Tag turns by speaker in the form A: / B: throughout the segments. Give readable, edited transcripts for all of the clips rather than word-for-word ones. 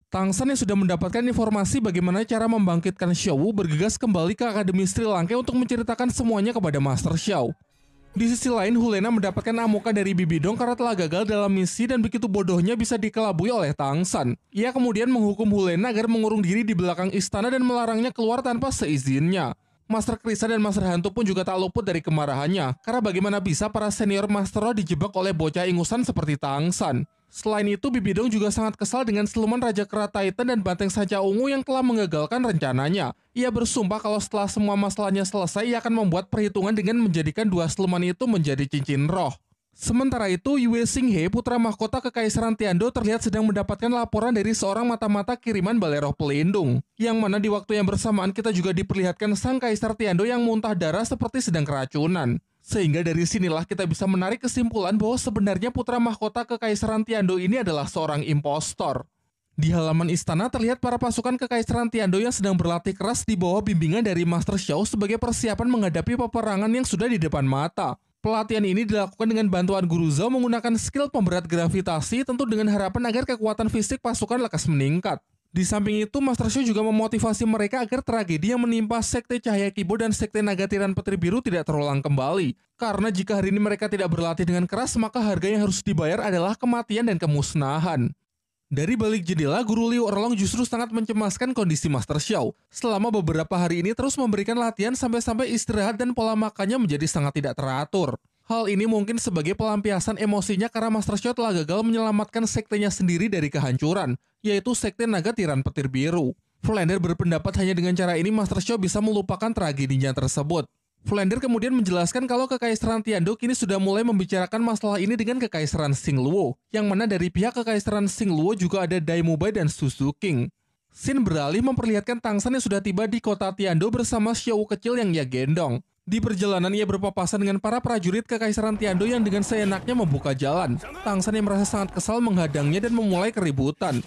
A: Tangsan yang sudah mendapatkan informasi bagaimana cara membangkitkan Xiaowu bergegas kembali ke Akademi Sri Lanka untuk menceritakan semuanya kepada Master Xiao. Di sisi lain, Hulena mendapatkan amukan dari Bibidong karena telah gagal dalam misi dan begitu bodohnya bisa dikelabui oleh Tangsan. Ia kemudian menghukum Hulena agar mengurung diri di belakang istana dan melarangnya keluar tanpa seizinnya. Master Krisa dan Master Hantu pun juga tak luput dari kemarahannya, karena bagaimana bisa para senior Master Roh dijebak oleh bocah ingusan seperti Tangsan. Selain itu, Bibidong juga sangat kesal dengan siluman Raja Kera Titan dan Banteng Sanca Ungu yang telah menggagalkan rencananya. Ia bersumpah kalau setelah semua masalahnya selesai, ia akan membuat perhitungan dengan menjadikan dua siluman itu menjadi cincin roh. Sementara itu, Yue Xinghe, putra mahkota Kekaisaran Tiando, terlihat sedang mendapatkan laporan dari seorang mata-mata kiriman Balai Roh Pelindung. Yang mana di waktu yang bersamaan kita juga diperlihatkan sang Kaisar Tiando yang muntah darah seperti sedang keracunan. Sehingga dari sinilah kita bisa menarik kesimpulan bahwa sebenarnya putra mahkota Kekaisaran Tiando ini adalah seorang impostor. Di halaman istana terlihat para pasukan Kekaisaran Tiando yang sedang berlatih keras di bawah bimbingan dari Master Xiao sebagai persiapan menghadapi peperangan yang sudah di depan mata. Pelatihan ini dilakukan dengan bantuan Guru Zhao menggunakan skill pemberat gravitasi, tentu dengan harapan agar kekuatan fisik pasukan lekas meningkat. Di samping itu, Master Xiao juga memotivasi mereka agar tragedi yang menimpa Sekte Cahaya Kibo dan Sekte Naga Tiran Petir Biru tidak terulang kembali. Karena jika hari ini mereka tidak berlatih dengan keras, maka harga yang harus dibayar adalah kematian dan kemusnahan. Dari balik jendela, Guru Liu Erlong justru sangat mencemaskan kondisi Master Xiao. Selama beberapa hari ini terus memberikan latihan sampai-sampai istirahat dan pola makannya menjadi sangat tidak teratur. Hal ini mungkin sebagai pelampiasan emosinya karena Master Xiao telah gagal menyelamatkan sektenya sendiri dari kehancuran, yaitu Sekte Naga Tiran Petir Biru. Flander berpendapat hanya dengan cara ini Master Xiao bisa melupakan tragedinya tersebut. Flander kemudian menjelaskan kalau Kekaisaran Tiando kini sudah mulai membicarakan masalah ini dengan Kekaisaran Xingluo, yang mana dari pihak Kekaisaran Xingluo juga ada Dai Mubai dan Susu King. Scene beralih memperlihatkan Tangsan yang sudah tiba di kota Tiando bersama Xiao kecil yang ia gendong. Di perjalanan ia berpapasan dengan para prajurit Kekaisaran Tiando yang dengan seenaknya membuka jalan. Tangsan yang merasa sangat kesal menghadangnya dan memulai keributan.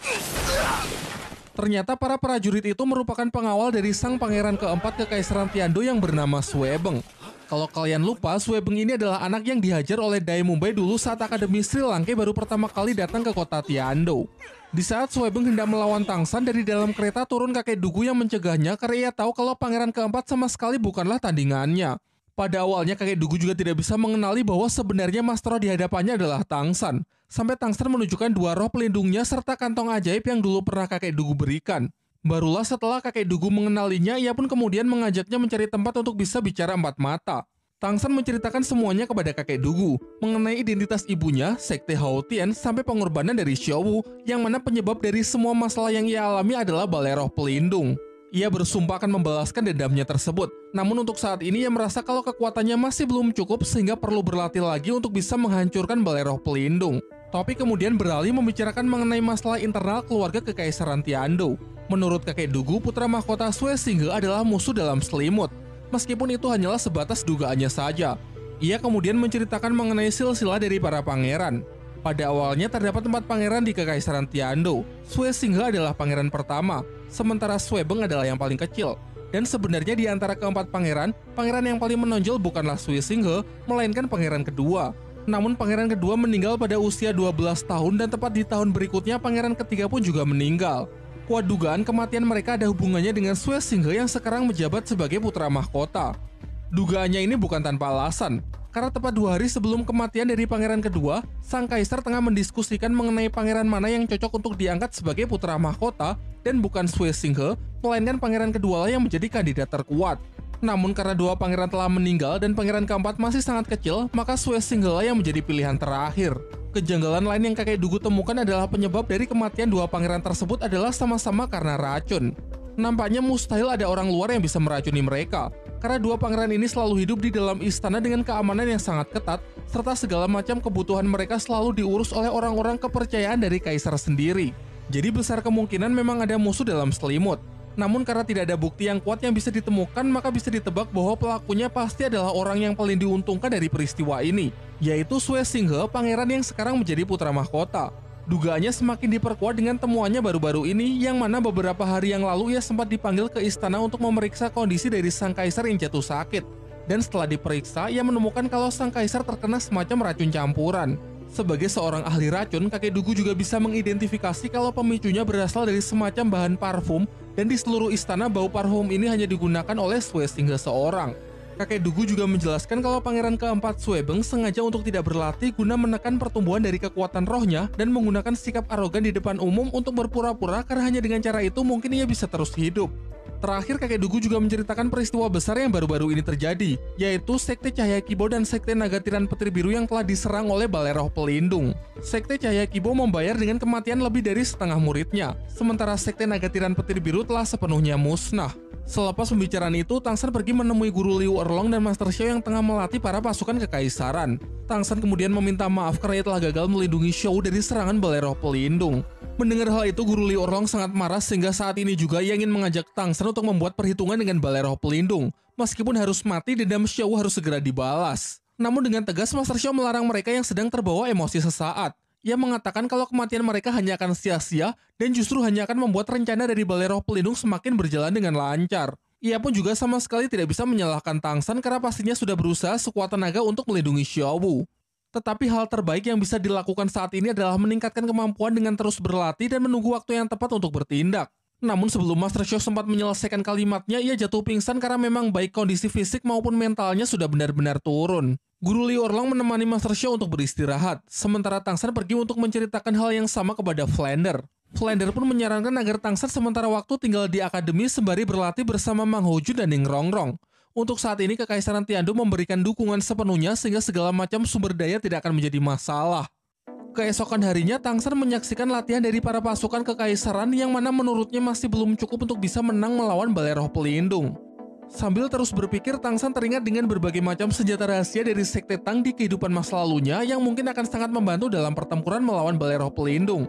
A: Ternyata para prajurit itu merupakan pengawal dari sang pangeran keempat Kekaisaran Tiando yang bernama Suebeng. Kalau kalian lupa, Suebeng ini adalah anak yang dihajar oleh Dai Mumbai dulu saat Akademi Sri Lanka baru pertama kali datang ke kota Tiando. Di saat Suebeng hendak melawan Tangsan, dari dalam kereta turun kakek Dugu yang mencegahnya karena ia tahu kalau pangeran keempat sama sekali bukanlah tandingannya. Pada awalnya kakek Dugu juga tidak bisa mengenali bahwa sebenarnya Master Roh di hadapannya adalah Tangsan. Sampai Tangsan menunjukkan dua roh pelindungnya serta kantong ajaib yang dulu pernah kakek Dugu berikan. Barulah setelah kakek Dugu mengenalinya, ia pun kemudian mengajaknya mencari tempat untuk bisa bicara empat mata. Tangsan menceritakan semuanya kepada kakek Dugu, mengenai identitas ibunya, Sekte Haotian, sampai pengorbanan dari Xiaowu, yang mana penyebab dari semua masalah yang ia alami adalah Balai Roh Pelindung. Ia bersumpah akan membalaskan dendamnya tersebut, namun untuk saat ini ia merasa kalau kekuatannya masih belum cukup sehingga perlu berlatih lagi untuk bisa menghancurkan Balai Roh Pelindung. Topik kemudian beralih membicarakan mengenai masalah internal keluarga Kekaisaran Tiando. Menurut kakek Dugu, putra mahkota Sue Singhe adalah musuh dalam selimut. Meskipun itu hanyalah sebatas dugaannya saja. Ia kemudian menceritakan mengenai silsilah dari para pangeran. Pada awalnya terdapat 4 pangeran di Kekaisaran Tiando. Sue Singhe adalah pangeran pertama, sementara Suebeng adalah yang paling kecil. Dan sebenarnya di antara keempat pangeran, pangeran yang paling menonjol bukanlah Sue Singhe, melainkan pangeran kedua. Namun pangeran kedua meninggal pada usia 12 tahun dan tepat di tahun berikutnya pangeran ketiga pun juga meninggal. Kuat dugaan kematian mereka ada hubungannya dengan Sue Singhe yang sekarang menjabat sebagai putra mahkota. Dugaannya ini bukan tanpa alasan, karena tepat 2 hari sebelum kematian dari pangeran kedua, sang kaisar tengah mendiskusikan mengenai pangeran mana yang cocok untuk diangkat sebagai putra mahkota dan bukan Sue Singhe, melainkan pangeran kedua lah yang menjadi kandidat terkuat. Namun karena 2 pangeran telah meninggal dan pangeran keempat masih sangat kecil, maka Sue Singhe lah yang menjadi pilihan terakhir. Kejanggalan lain yang kakek Dugu temukan adalah penyebab dari kematian 2 pangeran tersebut adalah sama-sama karena racun. Nampaknya mustahil ada orang luar yang bisa meracuni mereka, karena 2 pangeran ini selalu hidup di dalam istana dengan keamanan yang sangat ketat, serta segala macam kebutuhan mereka selalu diurus oleh orang-orang kepercayaan dari kaisar sendiri. Jadi besar kemungkinan memang ada musuh dalam selimut. Namun karena tidak ada bukti yang kuat yang bisa ditemukan, maka bisa ditebak bahwa pelakunya pasti adalah orang yang paling diuntungkan dari peristiwa ini, yaitu Sue Singhe, pangeran yang sekarang menjadi putra mahkota. Dugaannya semakin diperkuat dengan temuannya baru-baru ini, yang mana beberapa hari yang lalu ia sempat dipanggil ke istana untuk memeriksa kondisi dari sang kaisar yang jatuh sakit. Dan setelah diperiksa, ia menemukan kalau sang kaisar terkena semacam racun campuran. Sebagai seorang ahli racun, kakek Dugu juga bisa mengidentifikasi kalau pemicunya berasal dari semacam bahan parfum, dan di seluruh istana bau parfum ini hanya digunakan oleh Sue Singhe seorang. Kakek Dugu juga menjelaskan kalau pangeran keempat Suebeng sengaja untuk tidak berlatih guna menekan pertumbuhan dari kekuatan rohnya dan menggunakan sikap arogan di depan umum untuk berpura-pura karena hanya dengan cara itu mungkin ia bisa terus hidup. Terakhir, kakek Dugu juga menceritakan peristiwa besar yang baru-baru ini terjadi, yaitu Sekte Cahaya Kibo dan Sekte Naga Tiran Petir Biru yang telah diserang oleh Balai Roh Pelindung. Sekte Cahaya Kibo membayar dengan kematian lebih dari setengah muridnya, sementara Sekte Naga Tiran Petir Biru telah sepenuhnya musnah. Selepas pembicaraan itu, Tang San pergi menemui Guru Liu Erlong dan Master Xiao yang tengah melatih para pasukan kekaisaran. Tang San kemudian meminta maaf karena ia telah gagal melindungi Xiao dari serangan Balai Roh Pelindung. Mendengar hal itu, Guru Liu Erlong sangat marah sehingga saat ini juga ia ingin mengajak Tang San untuk membuat perhitungan dengan Balai Roh Pelindung. Meskipun harus mati, dendam Xiao harus segera dibalas. Namun dengan tegas, Master Xiao melarang mereka yang sedang terbawa emosi sesaat. Ia mengatakan kalau kematian mereka hanya akan sia-sia dan justru hanya akan membuat rencana dari Balai Roh Pelindung semakin berjalan dengan lancar. Ia pun juga sama sekali tidak bisa menyalahkan Tang San karena pastinya sudah berusaha sekuat tenaga untuk melindungi Xiao Wu. Tetapi hal terbaik yang bisa dilakukan saat ini adalah meningkatkan kemampuan dengan terus berlatih dan menunggu waktu yang tepat untuk bertindak. Namun sebelum Master Xiao sempat menyelesaikan kalimatnya, ia jatuh pingsan karena memang baik kondisi fisik maupun mentalnya sudah benar-benar turun. Guru Liu Erlong menemani Master Xiao untuk beristirahat, sementara Tang San pergi untuk menceritakan hal yang sama kepada Flander. Flander pun menyarankan agar Tang San sementara waktu tinggal di akademi sembari berlatih bersama Mang Hojun dan Ning Rongrong. Untuk saat ini, Kekaisaran Tiandu memberikan dukungan sepenuhnya sehingga segala macam sumber daya tidak akan menjadi masalah. Keesokan harinya, Tang San menyaksikan latihan dari para pasukan Kekaisaran yang mana menurutnya masih belum cukup untuk bisa menang melawan Balai Roh Pelindung. Sambil terus berpikir, Tang San teringat dengan berbagai macam senjata rahasia dari Sekte Tang di kehidupan masa lalunya yang mungkin akan sangat membantu dalam pertempuran melawan Balai Roh Pelindung.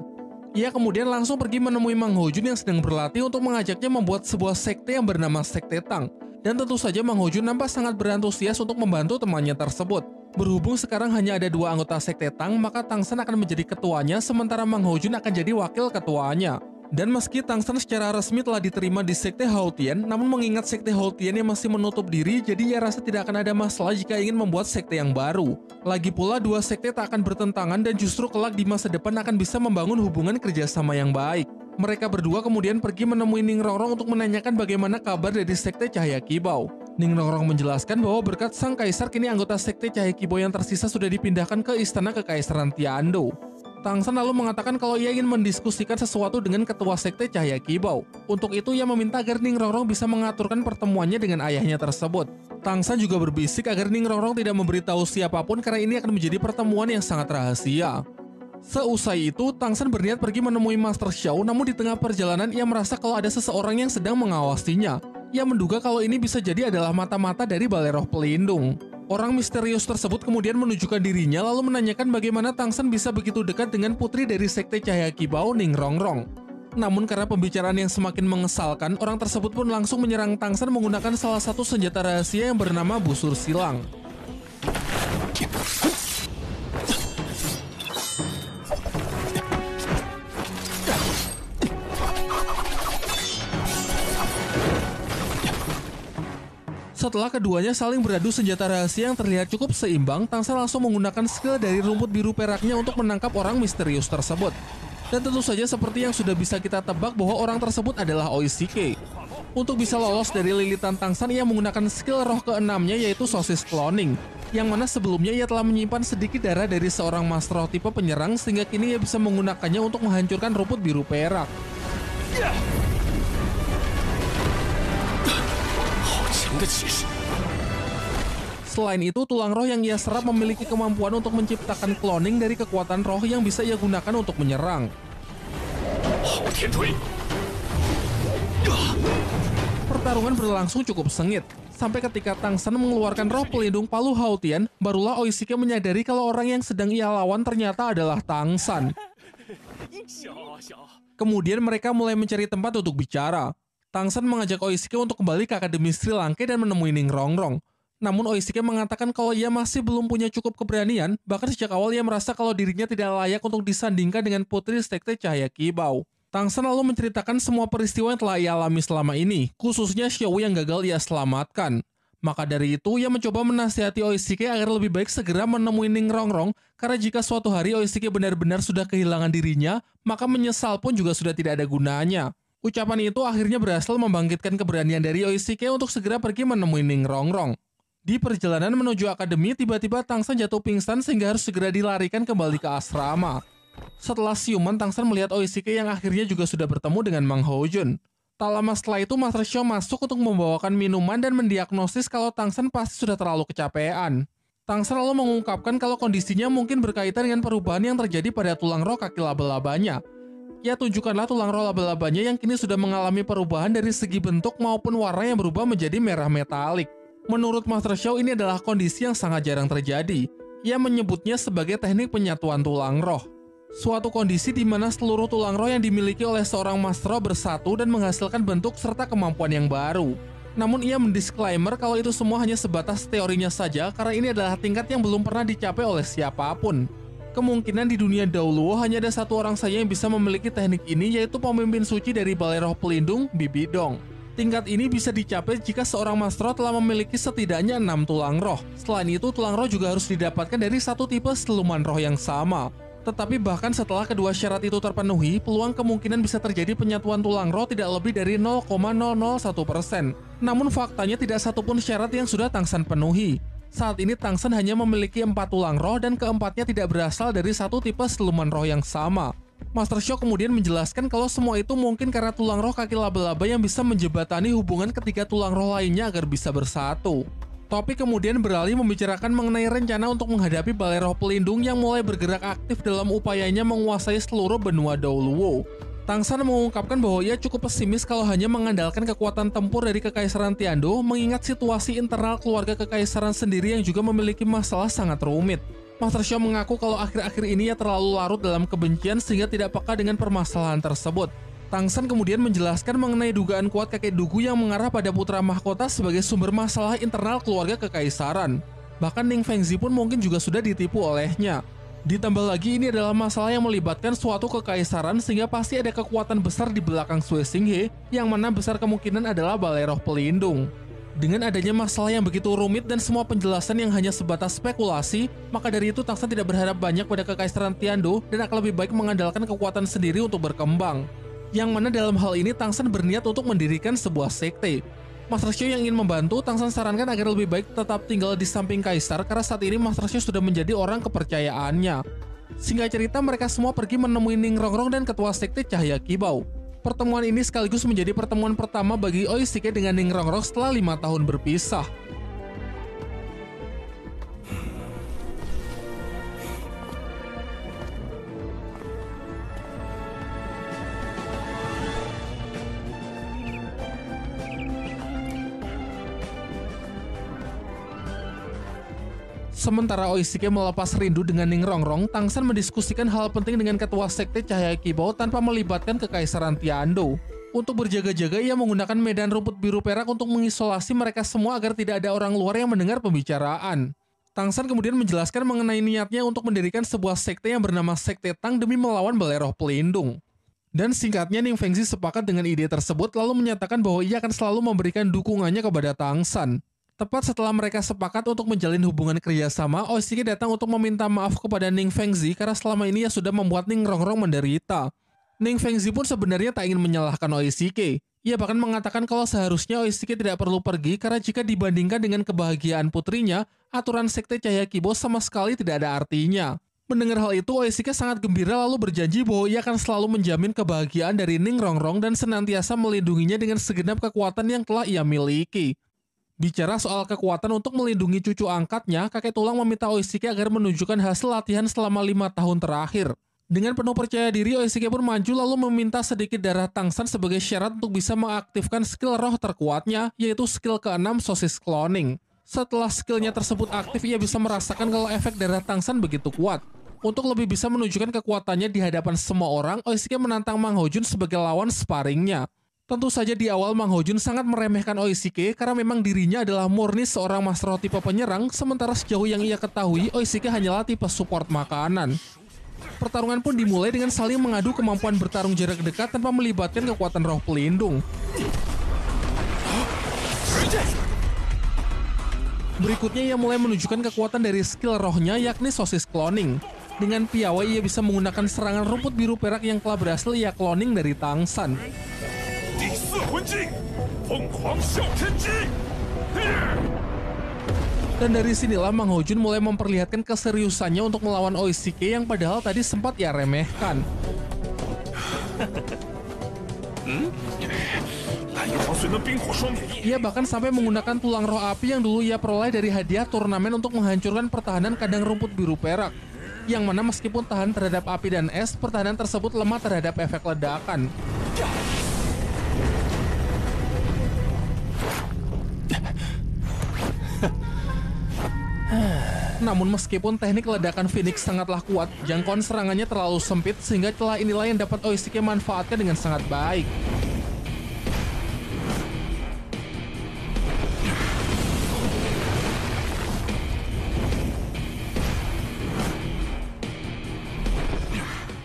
A: Ia kemudian langsung pergi menemui Mang Hojun yang sedang berlatih untuk mengajaknya membuat sebuah sekte yang bernama Sekte Tang. Dan tentu saja Mang Hojun nampak sangat berantusias untuk membantu temannya tersebut. Berhubung sekarang hanya ada 2 anggota Sekte Tang, maka Tang San akan menjadi ketuanya sementara Mang Hojun akan jadi wakil ketuanya. Dan meski Tang San secara resmi telah diterima di Sekte Hao Tian, namun mengingat Sekte Hao Tian yang masih menutup diri, jadi ia rasa tidak akan ada masalah jika ingin membuat sekte yang baru. Lagi pula, 2 sekte tak akan bertentangan dan justru kelak di masa depan akan bisa membangun hubungan kerjasama yang baik. Mereka berdua kemudian pergi menemui Ning Rongrong untuk menanyakan bagaimana kabar dari Sekte Cahaya Kibau. Ning Rongrong menjelaskan bahwa berkat Sang Kaisar kini anggota Sekte Cahaya Kibau yang tersisa sudah dipindahkan ke Istana Kekaisaran Tiandu. Tang San lalu mengatakan kalau ia ingin mendiskusikan sesuatu dengan ketua Sekte Cahaya Kibau. Untuk itu ia meminta agar Ning Rongrong bisa mengaturkan pertemuannya dengan ayahnya tersebut. Tang San juga berbisik agar Ning Rongrong tidak memberitahu siapapun karena ini akan menjadi pertemuan yang sangat rahasia. Seusai itu, Tang San berniat pergi menemui Master Xiao, namun di tengah perjalanan ia merasa kalau ada seseorang yang sedang mengawasinya. Ia menduga kalau ini bisa jadi adalah mata-mata dari Balai Roh Pelindung. Orang misterius tersebut kemudian menunjukkan dirinya lalu menanyakan bagaimana Tang San bisa begitu dekat dengan putri dari Sekte Cahaya Kibau, Ning Rongrong. Namun karena pembicaraan yang semakin mengesalkan, orang tersebut pun langsung menyerang Tang San menggunakan salah satu senjata rahasia yang bernama busur silang. Setelah keduanya saling beradu senjata rahasia yang terlihat cukup seimbang, Tang San langsung menggunakan skill dari rumput biru peraknya untuk menangkap orang misterius tersebut. Dan tentu saja seperti yang sudah bisa kita tebak bahwa orang tersebut adalah Oishike. Untuk bisa lolos dari lilitan Tang San, ia menggunakan skill roh ke-6-nya yaitu sosis cloning, yang mana sebelumnya ia telah menyimpan sedikit darah dari seorang master roh tipe penyerang sehingga kini ia bisa menggunakannya untuk menghancurkan rumput biru perak. Selain itu, tulang roh yang ia serap memiliki kemampuan untuk menciptakan cloning dari kekuatan roh yang bisa ia gunakan untuk menyerang. Pertarungan berlangsung cukup sengit, sampai ketika Tang San mengeluarkan roh pelindung Palu Hao Tian, barulah Oishike menyadari kalau orang yang sedang ia lawan ternyata adalah Tang San. Kemudian mereka mulai mencari tempat untuk bicara. Tang San mengajak Oishike untuk kembali ke Akademi Sri Langke dan menemui Ning Rongrong. Namun Oishike mengatakan kalau ia masih belum punya cukup keberanian, bahkan sejak awal ia merasa kalau dirinya tidak layak untuk disandingkan dengan putri Sekte Cahaya Kibau. Tang San lalu menceritakan semua peristiwa yang telah ia alami selama ini, khususnya Xiao yang gagal ia selamatkan. Maka dari itu, ia mencoba menasihati Oishike agar lebih baik segera menemui Ning Rongrong, karena jika suatu hari Oishike benar-benar sudah kehilangan dirinya, maka menyesal pun juga sudah tidak ada gunanya. Ucapan itu akhirnya berhasil membangkitkan keberanian dari Oishike untuk segera pergi menemui Ning Rongrong. Di perjalanan menuju akademi, tiba-tiba Tangsan jatuh pingsan sehingga harus segera dilarikan kembali ke asrama. Setelah siuman, Tangsan melihat Oishike yang akhirnya juga sudah bertemu dengan Mang Hojun. Tak lama setelah itu, Master Xiao masuk untuk membawakan minuman dan mendiagnosis kalau Tangsan pasti sudah terlalu kecapean. Tangsan lalu mengungkapkan kalau kondisinya mungkin berkaitan dengan perubahan yang terjadi pada tulang roh kaki laba-labanya. Ia tunjukkanlah tulang roh laba-labanya yang kini sudah mengalami perubahan dari segi bentuk maupun warna yang berubah menjadi merah metalik. Menurut Master Xiao, ini adalah kondisi yang sangat jarang terjadi. Ia menyebutnya sebagai teknik penyatuan tulang roh. Suatu kondisi di mana seluruh tulang roh yang dimiliki oleh seorang Master Roh bersatu dan menghasilkan bentuk serta kemampuan yang baru. Namun ia mendisklaimer kalau itu semua hanya sebatas teorinya saja karena ini adalah tingkat yang belum pernah dicapai oleh siapapun. Kemungkinan di dunia Daoluo hanya ada satu orang saja yang bisa memiliki teknik ini, yaitu pemimpin suci dari Balai Roh Pelindung, Bibi Dong. Tingkat ini bisa dicapai jika seorang Master Roh telah memiliki setidaknya 6 tulang roh. Selain itu, tulang roh juga harus didapatkan dari satu tipe siluman roh yang sama. Tetapi bahkan setelah kedua syarat itu terpenuhi, peluang kemungkinan bisa terjadi penyatuan tulang roh tidak lebih dari 0,001%. Namun faktanya tidak satupun syarat yang sudah Tangsan penuhi. Saat ini Tangsan hanya memiliki 4 tulang roh dan keempatnya tidak berasal dari satu tipe siluman roh yang sama. Master Xiao kemudian menjelaskan kalau semua itu mungkin karena tulang roh kaki laba-laba yang bisa menjembatani hubungan ketiga tulang roh lainnya agar bisa bersatu. Topik kemudian beralih membicarakan mengenai rencana untuk menghadapi Balai Roh Pelindung yang mulai bergerak aktif dalam upayanya menguasai seluruh benua Daoluo. Tangsan mengungkapkan bahwa ia cukup pesimis kalau hanya mengandalkan kekuatan tempur dari Kekaisaran Tiando, mengingat situasi internal keluarga Kekaisaran sendiri yang juga memiliki masalah sangat rumit. Master Xiao mengaku kalau akhir-akhir ini ia terlalu larut dalam kebencian sehingga tidak peka dengan permasalahan tersebut. Tangsan kemudian menjelaskan mengenai dugaan kuat kakek Dugu yang mengarah pada putra mahkota sebagai sumber masalah internal keluarga Kekaisaran. Bahkan Ning Fengzi pun mungkin juga sudah ditipu olehnya. Ditambah lagi ini adalah masalah yang melibatkan suatu kekaisaran sehingga pasti ada kekuatan besar di belakang Sui Xinghe yang mana besar kemungkinan adalah Balai Roh Pelindung. Dengan adanya masalah yang begitu rumit dan semua penjelasan yang hanya sebatas spekulasi, maka dari itu Tangsan tidak berharap banyak pada Kekaisaran Tiando dan akan lebih baik mengandalkan kekuatan sendiri untuk berkembang. Yang mana dalam hal ini Tangsan berniat untuk mendirikan sebuah sekte. Master Xiao yang ingin membantu, Tangsan sarankan agar lebih baik tetap tinggal di samping Kaisar karena saat ini Master Xiao sudah menjadi orang kepercayaannya. Singkat cerita, mereka semua pergi menemui Ning Rongrong dan ketua sekte Cahaya Kibau. Pertemuan ini sekaligus menjadi pertemuan pertama bagi Oishike dengan Ning Rongrong setelah 5 tahun berpisah. Sementara Oishike melepas rindu dengan Ning Rongrong, Tangsan mendiskusikan hal penting dengan ketua sekte Cahaya Kibau tanpa melibatkan Kekaisaran Tiando. Untuk berjaga-jaga, ia menggunakan medan rumput biru perak untuk mengisolasi mereka semua agar tidak ada orang luar yang mendengar pembicaraan. Tangsan kemudian menjelaskan mengenai niatnya untuk mendirikan sebuah sekte yang bernama Sekte Tang demi melawan Balai Roh Pelindung. Dan singkatnya, Ning Fengzi sepakat dengan ide tersebut lalu menyatakan bahwa ia akan selalu memberikan dukungannya kepada Tangsan. Tepat setelah mereka sepakat untuk menjalin hubungan kerjasama, Oishike datang untuk meminta maaf kepada Ning Fengzi karena selama ini ia sudah membuat Ning Rongrong menderita. Ning Fengzi pun sebenarnya tak ingin menyalahkan Oishike. Ia bahkan mengatakan kalau seharusnya Oishike tidak perlu pergi karena jika dibandingkan dengan kebahagiaan putrinya, aturan sekte Cahaya Kibau sama sekali tidak ada artinya. Mendengar hal itu, Oishike sangat gembira lalu berjanji bahwa ia akan selalu menjamin kebahagiaan dari Ning Rongrong dan senantiasa melindunginya dengan segenap kekuatan yang telah ia miliki. Bicara soal kekuatan untuk melindungi cucu angkatnya, kakek tulang meminta Oishike agar menunjukkan hasil latihan selama 5 tahun terakhir. Dengan penuh percaya diri, Oishike pun maju lalu meminta sedikit darah Tangsan sebagai syarat untuk bisa mengaktifkan skill roh terkuatnya, yaitu skill ke-6 sosis cloning. Setelah skillnya tersebut aktif, ia bisa merasakan kalau efek darah Tangsan begitu kuat. Untuk lebih bisa menunjukkan kekuatannya di hadapan semua orang, Oishike menantang Mang Hojun sebagai lawan sparringnya. Tentu saja di awal Mang Hojun sangat meremehkan Oishike karena memang dirinya adalah murni seorang Master Roh tipe penyerang, sementara sejauh yang ia ketahui Oishike hanyalah tipe support makanan. Pertarungan pun dimulai dengan saling mengadu kemampuan bertarung jarak dekat tanpa melibatkan kekuatan roh pelindung. Berikutnya ia mulai menunjukkan kekuatan dari skill rohnya yakni sosis cloning. Dengan piawai ia bisa menggunakan serangan rumput biru perak yang telah berhasil ia cloning dari Tang San. Dan dari sinilah Mang Hojun mulai memperlihatkan keseriusannya untuk melawan Oishike yang padahal tadi sempat ia remehkan. Ia bahkan sampai menggunakan tulang roh api yang dulu ia peroleh dari hadiah turnamen untuk menghancurkan pertahanan kandang rumput biru perak. Yang mana meskipun tahan terhadap api dan es, pertahanan tersebut lemah terhadap efek ledakan. Namun meskipun teknik ledakan Phoenix sangatlah kuat, jangkauan serangannya terlalu sempit sehingga celah inilah yang dapat Oishike manfaatkan dengan sangat baik.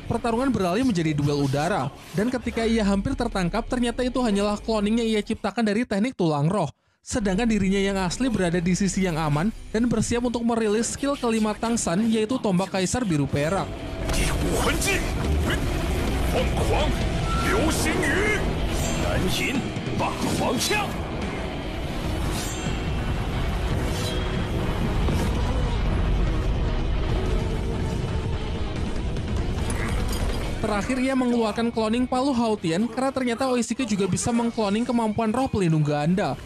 A: Pertarungan beralih menjadi duel udara, dan ketika ia hampir tertangkap, ternyata itu hanyalah cloning yang ia ciptakan dari teknik tulang roh. Sedangkan dirinya yang asli berada di sisi yang aman dan bersiap untuk merilis skill kelima Tang San, yaitu tombak kaisar biru perak. Terakhir ia mengeluarkan cloning palu Hautian karena ternyata Oishike juga bisa mengkloning kemampuan roh pelindung ganda.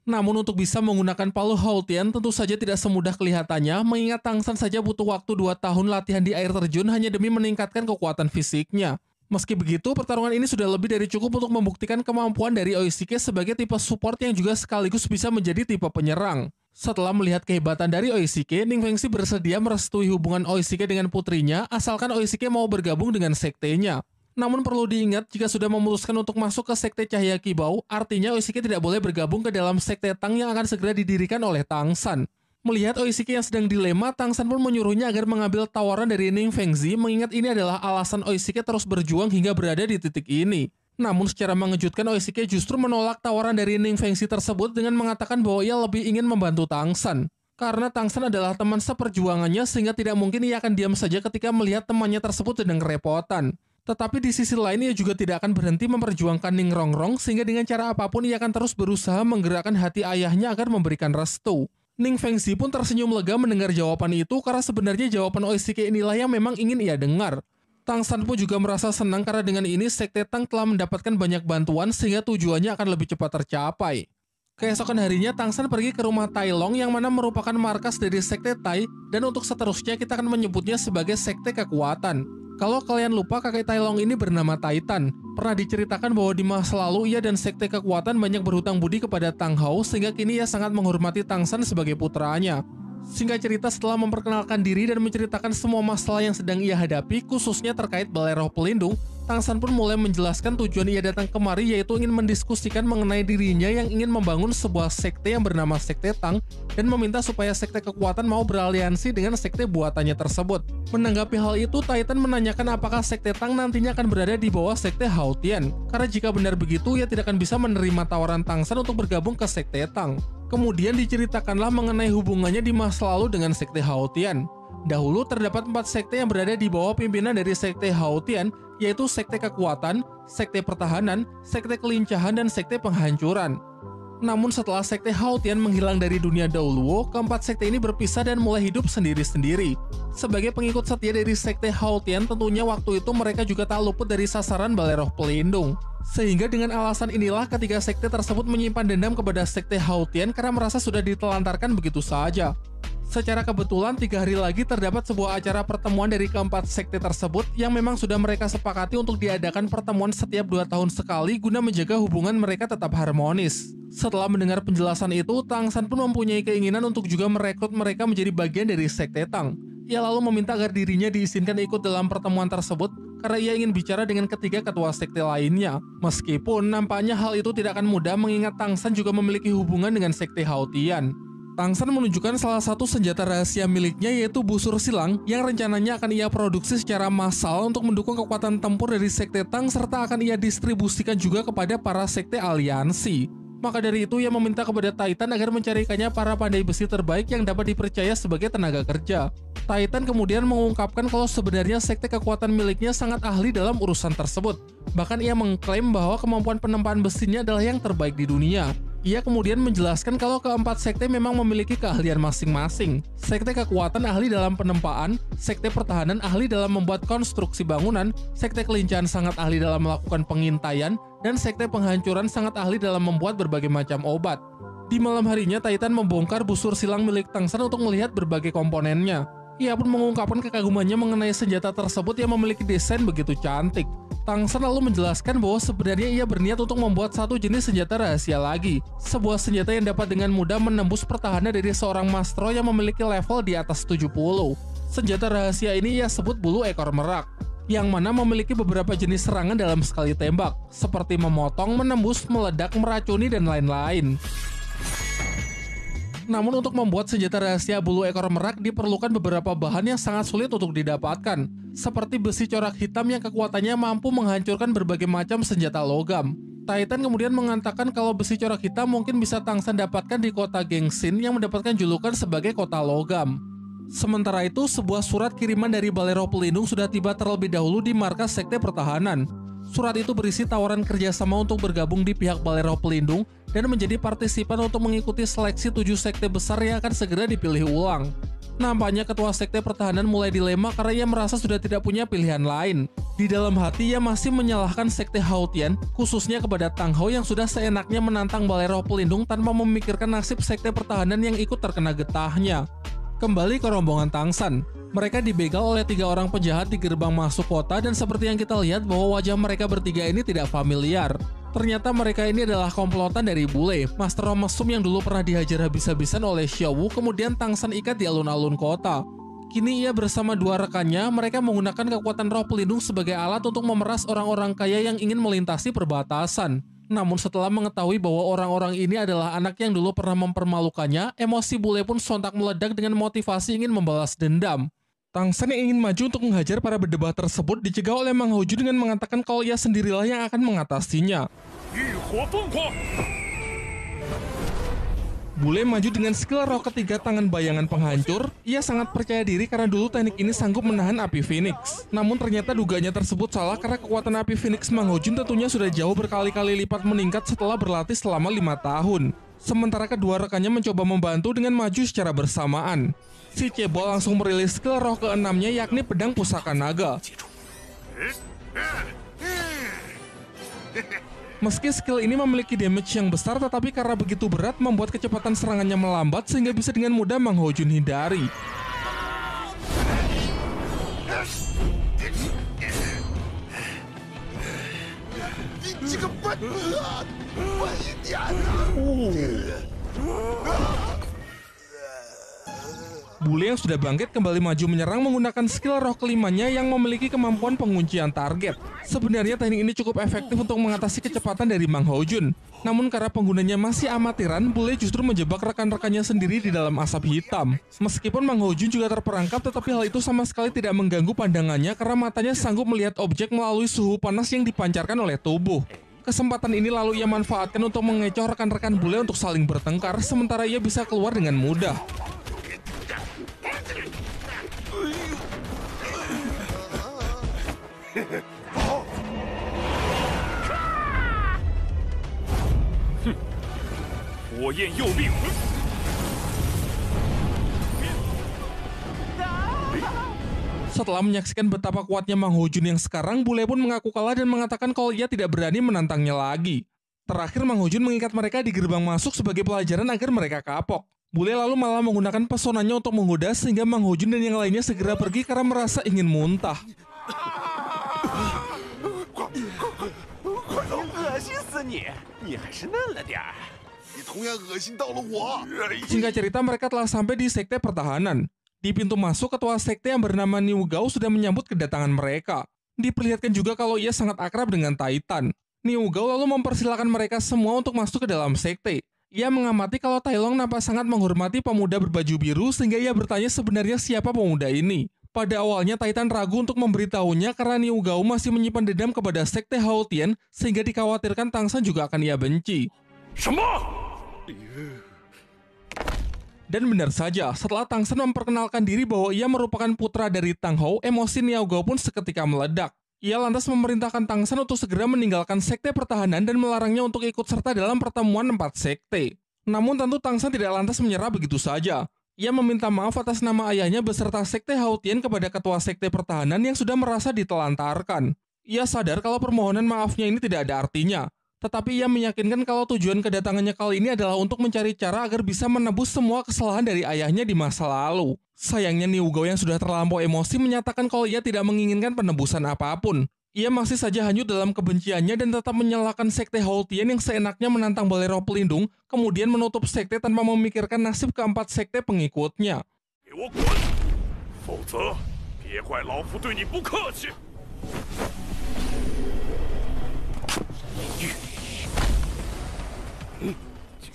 A: Namun untuk bisa menggunakan palu Hautian tentu saja tidak semudah kelihatannya, mengingat Tang San saja butuh waktu 2 tahun latihan di air terjun hanya demi meningkatkan kekuatan fisiknya. Meski begitu, pertarungan ini sudah lebih dari cukup untuk membuktikan kemampuan dari Oishike sebagai tipe support yang juga sekaligus bisa menjadi tipe penyerang. Setelah melihat kehebatan dari Oishike, Ning Fengxi bersedia merestui hubungan Oishike dengan putrinya asalkan Oishike mau bergabung dengan sektenya. Namun perlu diingat, jika sudah memutuskan untuk masuk ke sekte Cahaya Kibau, artinya Oishike tidak boleh bergabung ke dalam sekte Tang yang akan segera didirikan oleh Tang San. Melihat Oishike yang sedang dilema, Tang San pun menyuruhnya agar mengambil tawaran dari Ning Fengxi, mengingat ini adalah alasan Oishike terus berjuang hingga berada di titik ini. Namun secara mengejutkan Oishike justru menolak tawaran dari Ning Fengxi tersebut dengan mengatakan bahwa ia lebih ingin membantu Tang San. Karena Tang San adalah teman seperjuangannya sehingga tidak mungkin ia akan diam saja ketika melihat temannya tersebut sedang kerepotan. Tetapi di sisi lain ia juga tidak akan berhenti memperjuangkan Ning Rongrong sehingga dengan cara apapun ia akan terus berusaha menggerakkan hati ayahnya agar memberikan restu. Ning Fengxi pun tersenyum lega mendengar jawaban itu karena sebenarnya jawaban Oishike inilah yang memang ingin ia dengar. Tang San pun juga merasa senang karena dengan ini sekte Tang telah mendapatkan banyak bantuan sehingga tujuannya akan lebih cepat tercapai. Keesokan harinya Tang San pergi ke rumah Tai Long yang mana merupakan markas dari sekte Tai dan untuk seterusnya kita akan menyebutnya sebagai sekte kekuatan. Kalau kalian lupa, kakek Tai Long ini bernama Titan. Pernah diceritakan bahwa di masa lalu ia dan sekte kekuatan banyak berhutang budi kepada Tang Hao sehingga kini ia sangat menghormati Tang San sebagai putranya. Singkat cerita, setelah memperkenalkan diri dan menceritakan semua masalah yang sedang ia hadapi, khususnya terkait balai roh pelindung, Tang San pun mulai menjelaskan tujuan ia datang kemari, yaitu ingin mendiskusikan mengenai dirinya yang ingin membangun sebuah sekte yang bernama Sekte Tang dan meminta supaya sekte kekuatan mau beraliansi dengan sekte buatannya tersebut. Menanggapi hal itu, Titan menanyakan apakah sekte Tang nantinya akan berada di bawah sekte Hautian, karena jika benar begitu, ia tidak akan bisa menerima tawaran Tang San untuk bergabung ke sekte Tang. Kemudian diceritakanlah mengenai hubungannya di masa lalu dengan sekte Hautian. Dahulu terdapat 4 sekte yang berada di bawah pimpinan dari sekte Hautian, yaitu sekte kekuatan, sekte pertahanan, sekte kelincahan, dan sekte penghancuran. Namun setelah sekte Hautian menghilang dari dunia Daoluo, keempat sekte ini berpisah dan mulai hidup sendiri-sendiri. Sebagai pengikut setia dari sekte Hautian, tentunya waktu itu mereka juga tak luput dari sasaran balai roh pelindung. Sehingga dengan alasan inilah ketiga sekte tersebut menyimpan dendam kepada sekte Hautian karena merasa sudah ditelantarkan begitu saja. Secara kebetulan 3 hari lagi terdapat sebuah acara pertemuan dari keempat sekte tersebut yang memang sudah mereka sepakati untuk diadakan pertemuan setiap 2 tahun sekali guna menjaga hubungan mereka tetap harmonis. Setelah mendengar penjelasan itu, Tang San pun mempunyai keinginan untuk juga merekrut mereka menjadi bagian dari sekte Tang. Ia lalu meminta agar dirinya diizinkan ikut dalam pertemuan tersebut karena ia ingin bicara dengan ketiga ketua sekte lainnya. Meskipun nampaknya hal itu tidak akan mudah mengingat Tang San juga memiliki hubungan dengan sekte Hautian. Tang San menunjukkan salah satu senjata rahasia miliknya, yaitu busur silang yang rencananya akan ia produksi secara massal untuk mendukung kekuatan tempur dari sekte Tang serta akan ia distribusikan juga kepada para sekte aliansi. Maka dari itu ia meminta kepada Titan agar mencarikannya para pandai besi terbaik yang dapat dipercaya sebagai tenaga kerja. Titan kemudian mengungkapkan kalau sebenarnya sekte kekuatan miliknya sangat ahli dalam urusan tersebut. Bahkan ia mengklaim bahwa kemampuan penempaan besinya adalah yang terbaik di dunia. Ia kemudian menjelaskan kalau keempat sekte memang memiliki keahlian masing-masing. Sekte kekuatan ahli dalam penempaan, sekte pertahanan ahli dalam membuat konstruksi bangunan, sekte kelincahan sangat ahli dalam melakukan pengintaian, dan sekte penghancuran sangat ahli dalam membuat berbagai macam obat. Di malam harinya, Titan membongkar busur silang milik Tang San untuk melihat berbagai komponennya. Ia pun mengungkapkan kekagumannya mengenai senjata tersebut yang memiliki desain begitu cantik. Tang San lalu menjelaskan bahwa sebenarnya ia berniat untuk membuat satu jenis senjata rahasia lagi. Sebuah senjata yang dapat dengan mudah menembus pertahanan dari seorang mastro yang memiliki level di atas 70. Senjata rahasia ini ia sebut bulu ekor merak, yang mana memiliki beberapa jenis serangan dalam sekali tembak, seperti memotong, menembus, meledak, meracuni, dan lain-lain. Namun untuk membuat senjata rahasia bulu ekor merak diperlukan beberapa bahan yang sangat sulit untuk didapatkan, seperti besi corak hitam yang kekuatannya mampu menghancurkan berbagai macam senjata logam. Titan kemudian mengatakan kalau besi corak hitam mungkin bisa Tang San dapatkan di kota Gengsin yang mendapatkan julukan sebagai kota logam. Sementara itu, sebuah surat kiriman dari Balai Roh Pelindung sudah tiba terlebih dahulu di markas Sekte Pertahanan. Surat itu berisi tawaran kerjasama untuk bergabung di pihak Balai Roh Pelindung dan menjadi partisipan untuk mengikuti seleksi 7 sekte besar yang akan segera dipilih ulang. Nampaknya ketua Sekte Pertahanan mulai dilema karena ia merasa sudah tidak punya pilihan lain. Di dalam hati ia masih menyalahkan Sekte Haotian, khususnya kepada Tang Hao yang sudah seenaknya menantang Balai Roh Pelindung tanpa memikirkan nasib Sekte Pertahanan yang ikut terkena getahnya. Kembali ke rombongan Tang San. Mereka dibegal oleh 3 orang penjahat di gerbang masuk kota dan seperti yang kita lihat bahwa wajah mereka bertiga ini tidak familiar. Ternyata mereka ini adalah komplotan dari Bule, Master Roh Mesum yang dulu pernah dihajar habis-habisan oleh Xiao Wu, kemudian Tang San ikat di alun-alun kota. Kini ia bersama 2 rekannya, mereka menggunakan kekuatan roh pelindung sebagai alat untuk memeras orang-orang kaya yang ingin melintasi perbatasan. Namun setelah mengetahui bahwa orang-orang ini adalah anak yang dulu pernah mempermalukannya, emosi Bule pun sontak meledak dengan motivasi ingin membalas dendam. Tang San yang ingin maju untuk menghajar para berdebat tersebut dicegah oleh Mang Haojun dengan mengatakan kalau ia sendirilah yang akan mengatasinya. Bule maju dengan skill roh ketiga tangan bayangan penghancur. Ia sangat percaya diri karena dulu teknik ini sanggup menahan api Phoenix. Namun ternyata dugaannya tersebut salah karena kekuatan api Phoenix Mang Haojun tentunya sudah jauh berkali-kali lipat meningkat setelah berlatih selama 5 tahun. Sementara kedua rekannya mencoba membantu dengan maju secara bersamaan. Si cebol langsung merilis skill roh ke-6-nya yakni pedang pusaka naga. Meski skill ini memiliki damage yang besar, tetapi karena begitu berat membuat kecepatan serangannya melambat sehingga bisa dengan mudah Mang Haojun hindari. Bule yang sudah bangkit kembali maju menyerang menggunakan skill roh kelimanya yang memiliki kemampuan penguncian target. Sebenarnya teknik ini cukup efektif untuk mengatasi kecepatan dari Mang Haojun. Namun karena penggunanya masih amatiran, Bule justru menjebak rekan-rekannya sendiri di dalam asap hitam. Meskipun Mang Haojun juga terperangkap, tetapi hal itu sama sekali tidak mengganggu pandangannya karena matanya sanggup melihat objek melalui suhu panas yang dipancarkan oleh tubuh. Kesempatan ini lalu ia manfaatkan untuk mengecoh rekan-rekan Bule untuk saling bertengkar, sementara ia bisa keluar dengan mudah. Setelah menyaksikan betapa kuatnya Mang Haojun yang sekarang, Bule pun mengaku kalah dan mengatakan kalau ia tidak berani menantangnya lagi. Terakhir Mang Haojun mengikat mereka di gerbang masuk sebagai pelajaran agar mereka kapok. Bule lalu malah menggunakan pesonanya untuk menggoda sehingga Mang Haojun dan yang lainnya segera pergi karena merasa ingin muntah. Singkat cerita, mereka telah sampai di Sekte Pertahanan. Di pintu masuk, ketua sekte yang bernama Niu Gao sudah menyambut kedatangan mereka. Diperlihatkan juga kalau ia sangat akrab dengan Titan. Niu Gao lalu mempersilahkan mereka semua untuk masuk ke dalam sekte. Ia mengamati kalau Tai Long nampak sangat menghormati pemuda berbaju biru sehingga ia bertanya sebenarnya siapa pemuda ini. Pada awalnya Titan ragu untuk memberitahunya karena Niu Gao masih menyimpan dendam kepada Sekte Haotian sehingga dikhawatirkan Tang San juga akan ia benci.
B: 什么？
A: Dan benar saja, setelah Tang San memperkenalkan diri bahwa ia merupakan putra dari Tang Hou, emosi Niao Gao pun seketika meledak. Ia lantas memerintahkan Tang San untuk segera meninggalkan sekte pertahanan dan melarangnya untuk ikut serta dalam pertemuan 4 sekte. Namun tentu Tang San tidak lantas menyerah begitu saja. Ia meminta maaf atas nama ayahnya beserta sekte Haotian kepada ketua sekte pertahanan yang sudah merasa ditelantarkan. Ia sadar kalau permohonan maafnya ini tidak ada artinya. Tetapi ia meyakinkan kalau tujuan kedatangannya kali ini adalah untuk mencari cara agar bisa menebus semua kesalahan dari ayahnya di masa lalu. Sayangnya Niu Gao yang sudah terlampau emosi menyatakan kalau ia tidak menginginkan penebusan apapun. Ia masih saja hanyut dalam kebenciannya dan tetap menyalahkan sekte Haotian yang seenaknya menantang Balai Roh Pelindung, kemudian menutup sekte tanpa memikirkan nasib keempat sekte pengikutnya.
B: 给我滚！否则，别怪老夫对你不客气。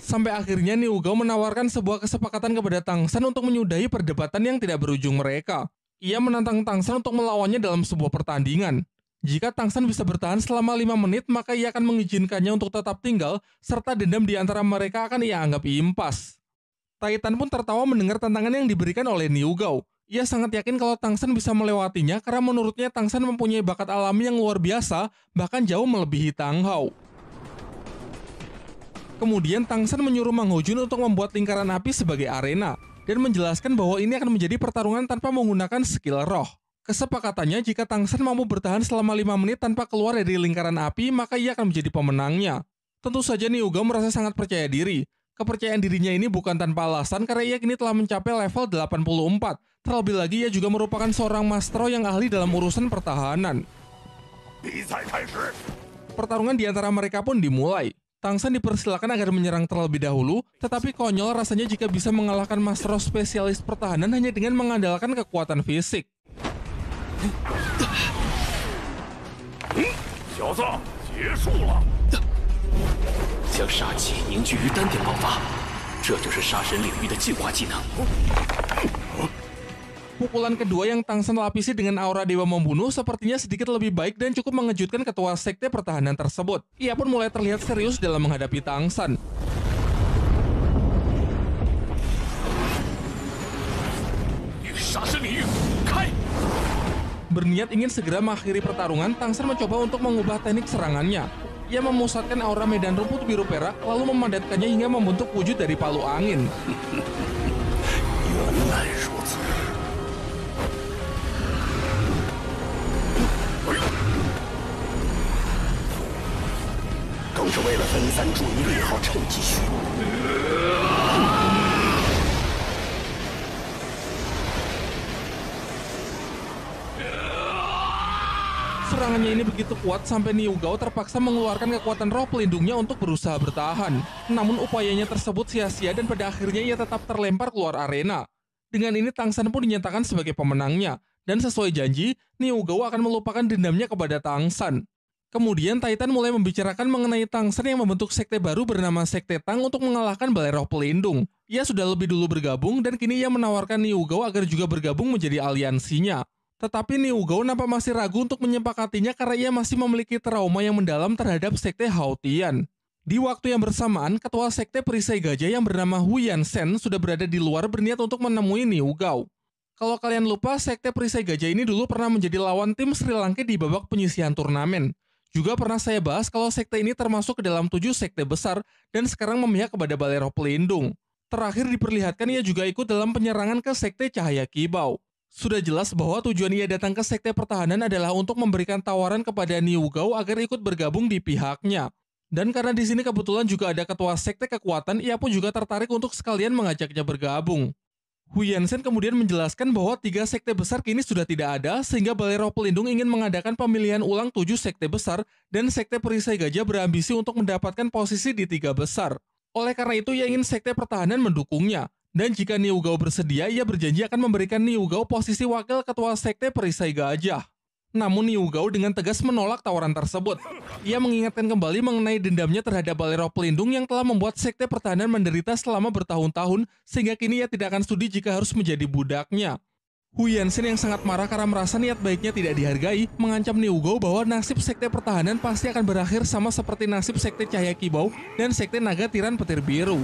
A: Sampai akhirnya Niu Gao menawarkan sebuah kesepakatan kepada Tang San untuk menyudahi perdebatan yang tidak berujung mereka. Ia menantang Tang San untuk melawannya dalam sebuah pertandingan. Jika Tang San bisa bertahan selama 5 menit, maka ia akan mengizinkannya untuk tetap tinggal, serta dendam di antara mereka akan ia anggap impas. Titan pun tertawa mendengar tantangan yang diberikan oleh Niu Gao. Ia sangat yakin kalau Tang San bisa melewatinya karena menurutnya Tang San mempunyai bakat alami yang luar biasa, bahkan jauh melebihi Tang Hou. Kemudian Tang San menyuruh Mang Ho Jun untuk membuat lingkaran api sebagai arena dan menjelaskan bahwa ini akan menjadi pertarungan tanpa menggunakan skill roh. Kesepakatannya jika Tang San mampu bertahan selama 5 menit tanpa keluar dari lingkaran api, maka ia akan menjadi pemenangnya. Tentu saja Niu Gao merasa sangat percaya diri. Kepercayaan dirinya ini bukan tanpa alasan karena ia kini telah mencapai level 84. Terlebih lagi ia juga merupakan seorang maestro yang ahli dalam urusan pertahanan. Pertarungan di antara mereka pun dimulai. Tang San dipersilakan agar menyerang terlebih dahulu, tetapi konyol rasanya jika bisa mengalahkan maestro spesialis pertahanan hanya dengan mengandalkan kekuatan fisik.
B: 小子，结束了。
C: 将杀气凝聚于丹田爆发，这就是杀神领域的进化技能。
A: Pukulan kedua yang Tang San lapisi dengan aura Dewa Membunuh sepertinya sedikit lebih baik dan cukup mengejutkan ketua sekte pertahanan tersebut. Ia pun mulai terlihat serius dalam menghadapi Tang San. Berniat ingin segera mengakhiri pertarungan, Tang San mencoba untuk mengubah teknik serangannya. Ia memusatkan aura medan rumput biru perak, lalu memadatkannya hingga membentuk wujud dari palu angin.
C: 更是为了分散注意力好趁机虚度。
A: Serangannya ini begitu kuat sampai Niu Gao terpaksa mengeluarkan kekuatan roh pelindungnya untuk berusaha bertahan. Namun upayanya tersebut sia-sia dan pada akhirnya ia tetap terlempar keluar arena. Dengan ini Tang San pun dinyatakan sebagai pemenangnya. Dan sesuai janji, Niu Gao akan melupakan dendamnya kepada Tang San. Kemudian Titan mulai membicarakan mengenai Tang San yang membentuk sekte baru bernama Sekte Tang untuk mengalahkan Balai Roh Pelindung. Ia sudah lebih dulu bergabung dan kini ia menawarkan Niu Gao agar juga bergabung menjadi aliansinya. Tetapi Niu Gao nampak masih ragu untuk menyepakatinya karena ia masih memiliki trauma yang mendalam terhadap Sekte Haotian. Di waktu yang bersamaan, ketua Sekte Perisai Gajah yang bernama Hu Yansen sudah berada di luar berniat untuk menemui Niu Gao. Kalau kalian lupa, Sekte Perisai Gajah ini dulu pernah menjadi lawan tim Sri Lanka di babak penyisihan turnamen. Juga pernah saya bahas kalau sekte ini termasuk ke dalam 7 sekte besar dan sekarang memihak kepada Balai Roh Pelindung. Terakhir diperlihatkan ia juga ikut dalam penyerangan ke Sekte Cahaya Kibau. Sudah jelas bahwa tujuan ia datang ke Sekte Pertahanan adalah untuk memberikan tawaran kepada Niu Gao agar ikut bergabung di pihaknya. Dan karena di sini kebetulan juga ada ketua Sekte Kekuatan, ia pun juga tertarik untuk sekalian mengajaknya bergabung. Hu Yansen kemudian menjelaskan bahwa 3 sekte besar kini sudah tidak ada, sehingga Balai Roh Pelindung ingin mengadakan pemilihan ulang 7 sekte besar, dan Sekte Perisai Gajah berambisi untuk mendapatkan posisi di 3 besar. Oleh karena itu, ia ingin Sekte Pertahanan mendukungnya. Dan jika Niu Gao bersedia, ia berjanji akan memberikan Niu Gao posisi wakil ketua Sekte Perisai Gajah. Namun Niu Gao dengan tegas menolak tawaran tersebut. Ia mengingatkan kembali mengenai dendamnya terhadap Balai Roh Pelindung yang telah membuat Sekte Pertahanan menderita selama bertahun-tahun, sehingga kini ia tidak akan sudi jika harus menjadi budaknya. Hu Yansen yang sangat marah karena merasa niat baiknya tidak dihargai, mengancam Niu Gao bahwa nasib Sekte Pertahanan pasti akan berakhir sama seperti nasib Sekte Cahaya Kibau dan Sekte Naga Tiran Petir Biru.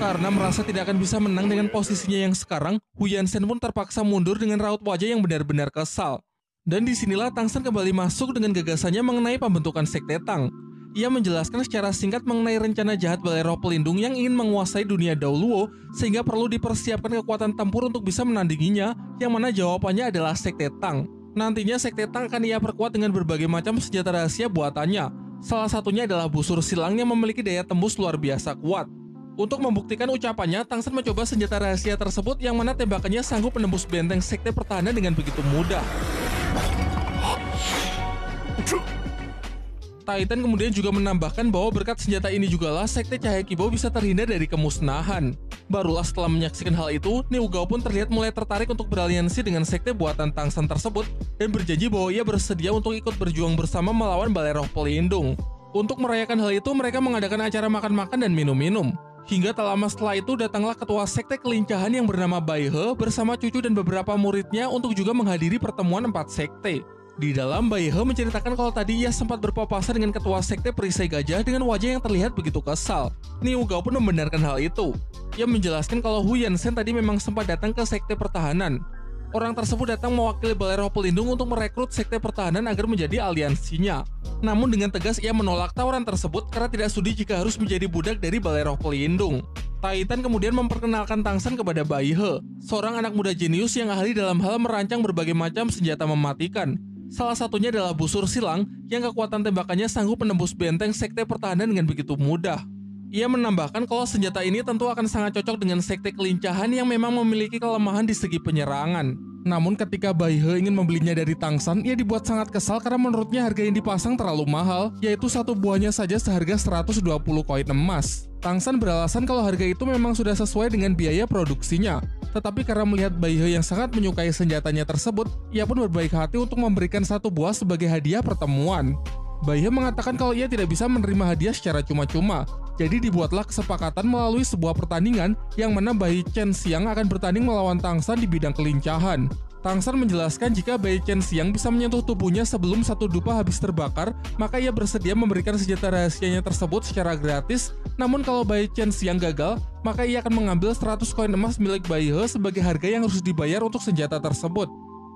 A: Karena merasa tidak akan bisa menang dengan posisinya yang sekarang, Hu Yansen pun terpaksa mundur dengan raut wajah yang benar-benar kesal. Dan disinilah Tang San kembali masuk dengan gagasannya mengenai pembentukan Sekte Tang. Ia menjelaskan secara singkat mengenai rencana jahat Balai Roh Pelindung yang ingin menguasai dunia Daoluo, sehingga perlu dipersiapkan kekuatan tempur untuk bisa menandinginya, yang mana jawabannya adalah Sekte Tang. Nantinya Sekte Tang akan ia perkuat dengan berbagai macam senjata rahasia buatannya. Salah satunya adalah busur silang yang memiliki daya tembus luar biasa kuat. Untuk membuktikan ucapannya, Tang San mencoba senjata rahasia tersebut yang mana tembakannya sanggup menembus benteng Sekte Pertahanan dengan begitu mudah. Titan kemudian juga menambahkan bahwa berkat senjata ini jugalah Sekte Cahaya Kibau bisa terhindar dari kemusnahan. Barulah setelah menyaksikan hal itu, Niu Gao pun terlihat mulai tertarik untuk beraliansi dengan sekte buatan Tang San tersebut dan berjanji bahwa ia bersedia untuk ikut berjuang bersama melawan Balai Roh Pelindung. Untuk merayakan hal itu, mereka mengadakan acara makan-makan dan minum-minum. Hingga tak lama setelah itu datanglah ketua Sekte Kelincahan yang bernama Bai He bersama cucu dan beberapa muridnya untuk juga menghadiri pertemuan 4 sekte. Di dalam, Bai He menceritakan kalau tadi ia sempat berpapasan dengan ketua Sekte Perisai Gajah dengan wajah yang terlihat begitu kesal. Niu Gao pun membenarkan hal itu. Ia menjelaskan kalau Hu Yansen tadi memang sempat datang ke Sekte Pertahanan. Orang tersebut datang mewakili Balai Roh Pelindung untuk merekrut Sekte Pertahanan agar menjadi aliansinya. Namun dengan tegas ia menolak tawaran tersebut karena tidak sudi jika harus menjadi budak dari Balai Roh Pelindung. Titan kemudian memperkenalkan Tang San kepada Bai He, seorang anak muda jenius yang ahli dalam hal merancang berbagai macam senjata mematikan. Salah satunya adalah busur silang yang kekuatan tembakannya sanggup menembus benteng Sekte Pertahanan dengan begitu mudah. Ia menambahkan kalau senjata ini tentu akan sangat cocok dengan Sekte Kelincahan yang memang memiliki kelemahan di segi penyerangan. Namun ketika Bai He ingin membelinya dari Tang San, ia dibuat sangat kesal karena menurutnya harga yang dipasang terlalu mahal, yaitu satu buahnya saja seharga 120 koin emas. Tang San beralasan kalau harga itu memang sudah sesuai dengan biaya produksinya. Tetapi karena melihat Bai He yang sangat menyukai senjatanya tersebut, ia pun berbaik hati untuk memberikan satu buah sebagai hadiah pertemuan. Bai He mengatakan kalau ia tidak bisa menerima hadiah secara cuma-cuma. Jadi dibuatlah kesepakatan melalui sebuah pertandingan yang mana Bai Chen Xiang akan bertanding melawan Tang San di bidang kelincahan. Tang San menjelaskan jika Bai Chen Xiang bisa menyentuh tubuhnya sebelum satu dupa habis terbakar, maka ia bersedia memberikan senjata rahasianya tersebut secara gratis. Namun kalau Bai Chen Xiang gagal, maka ia akan mengambil 100 koin emas milik Bai He sebagai harga yang harus dibayar untuk senjata tersebut.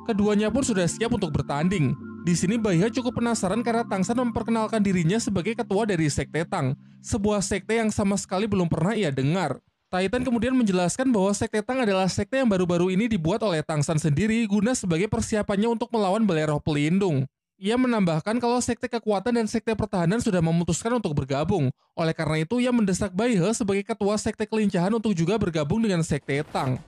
A: Keduanya pun sudah siap untuk bertanding. Di sini Bai He cukup penasaran karena Tang San memperkenalkan dirinya sebagai ketua dari Sekte Tang, sebuah sekte yang sama sekali belum pernah ia dengar. Titan kemudian menjelaskan bahwa Sekte Tang adalah sekte yang baru-baru ini dibuat oleh Tang San sendiri guna sebagai persiapannya untuk melawan Balai Roh Pelindung. Ia menambahkan kalau Sekte Kekuatan dan Sekte Pertahanan sudah memutuskan untuk bergabung. Oleh karena itu, ia mendesak Bai He sebagai ketua Sekte Kelincahan untuk juga bergabung dengan Sekte Tang.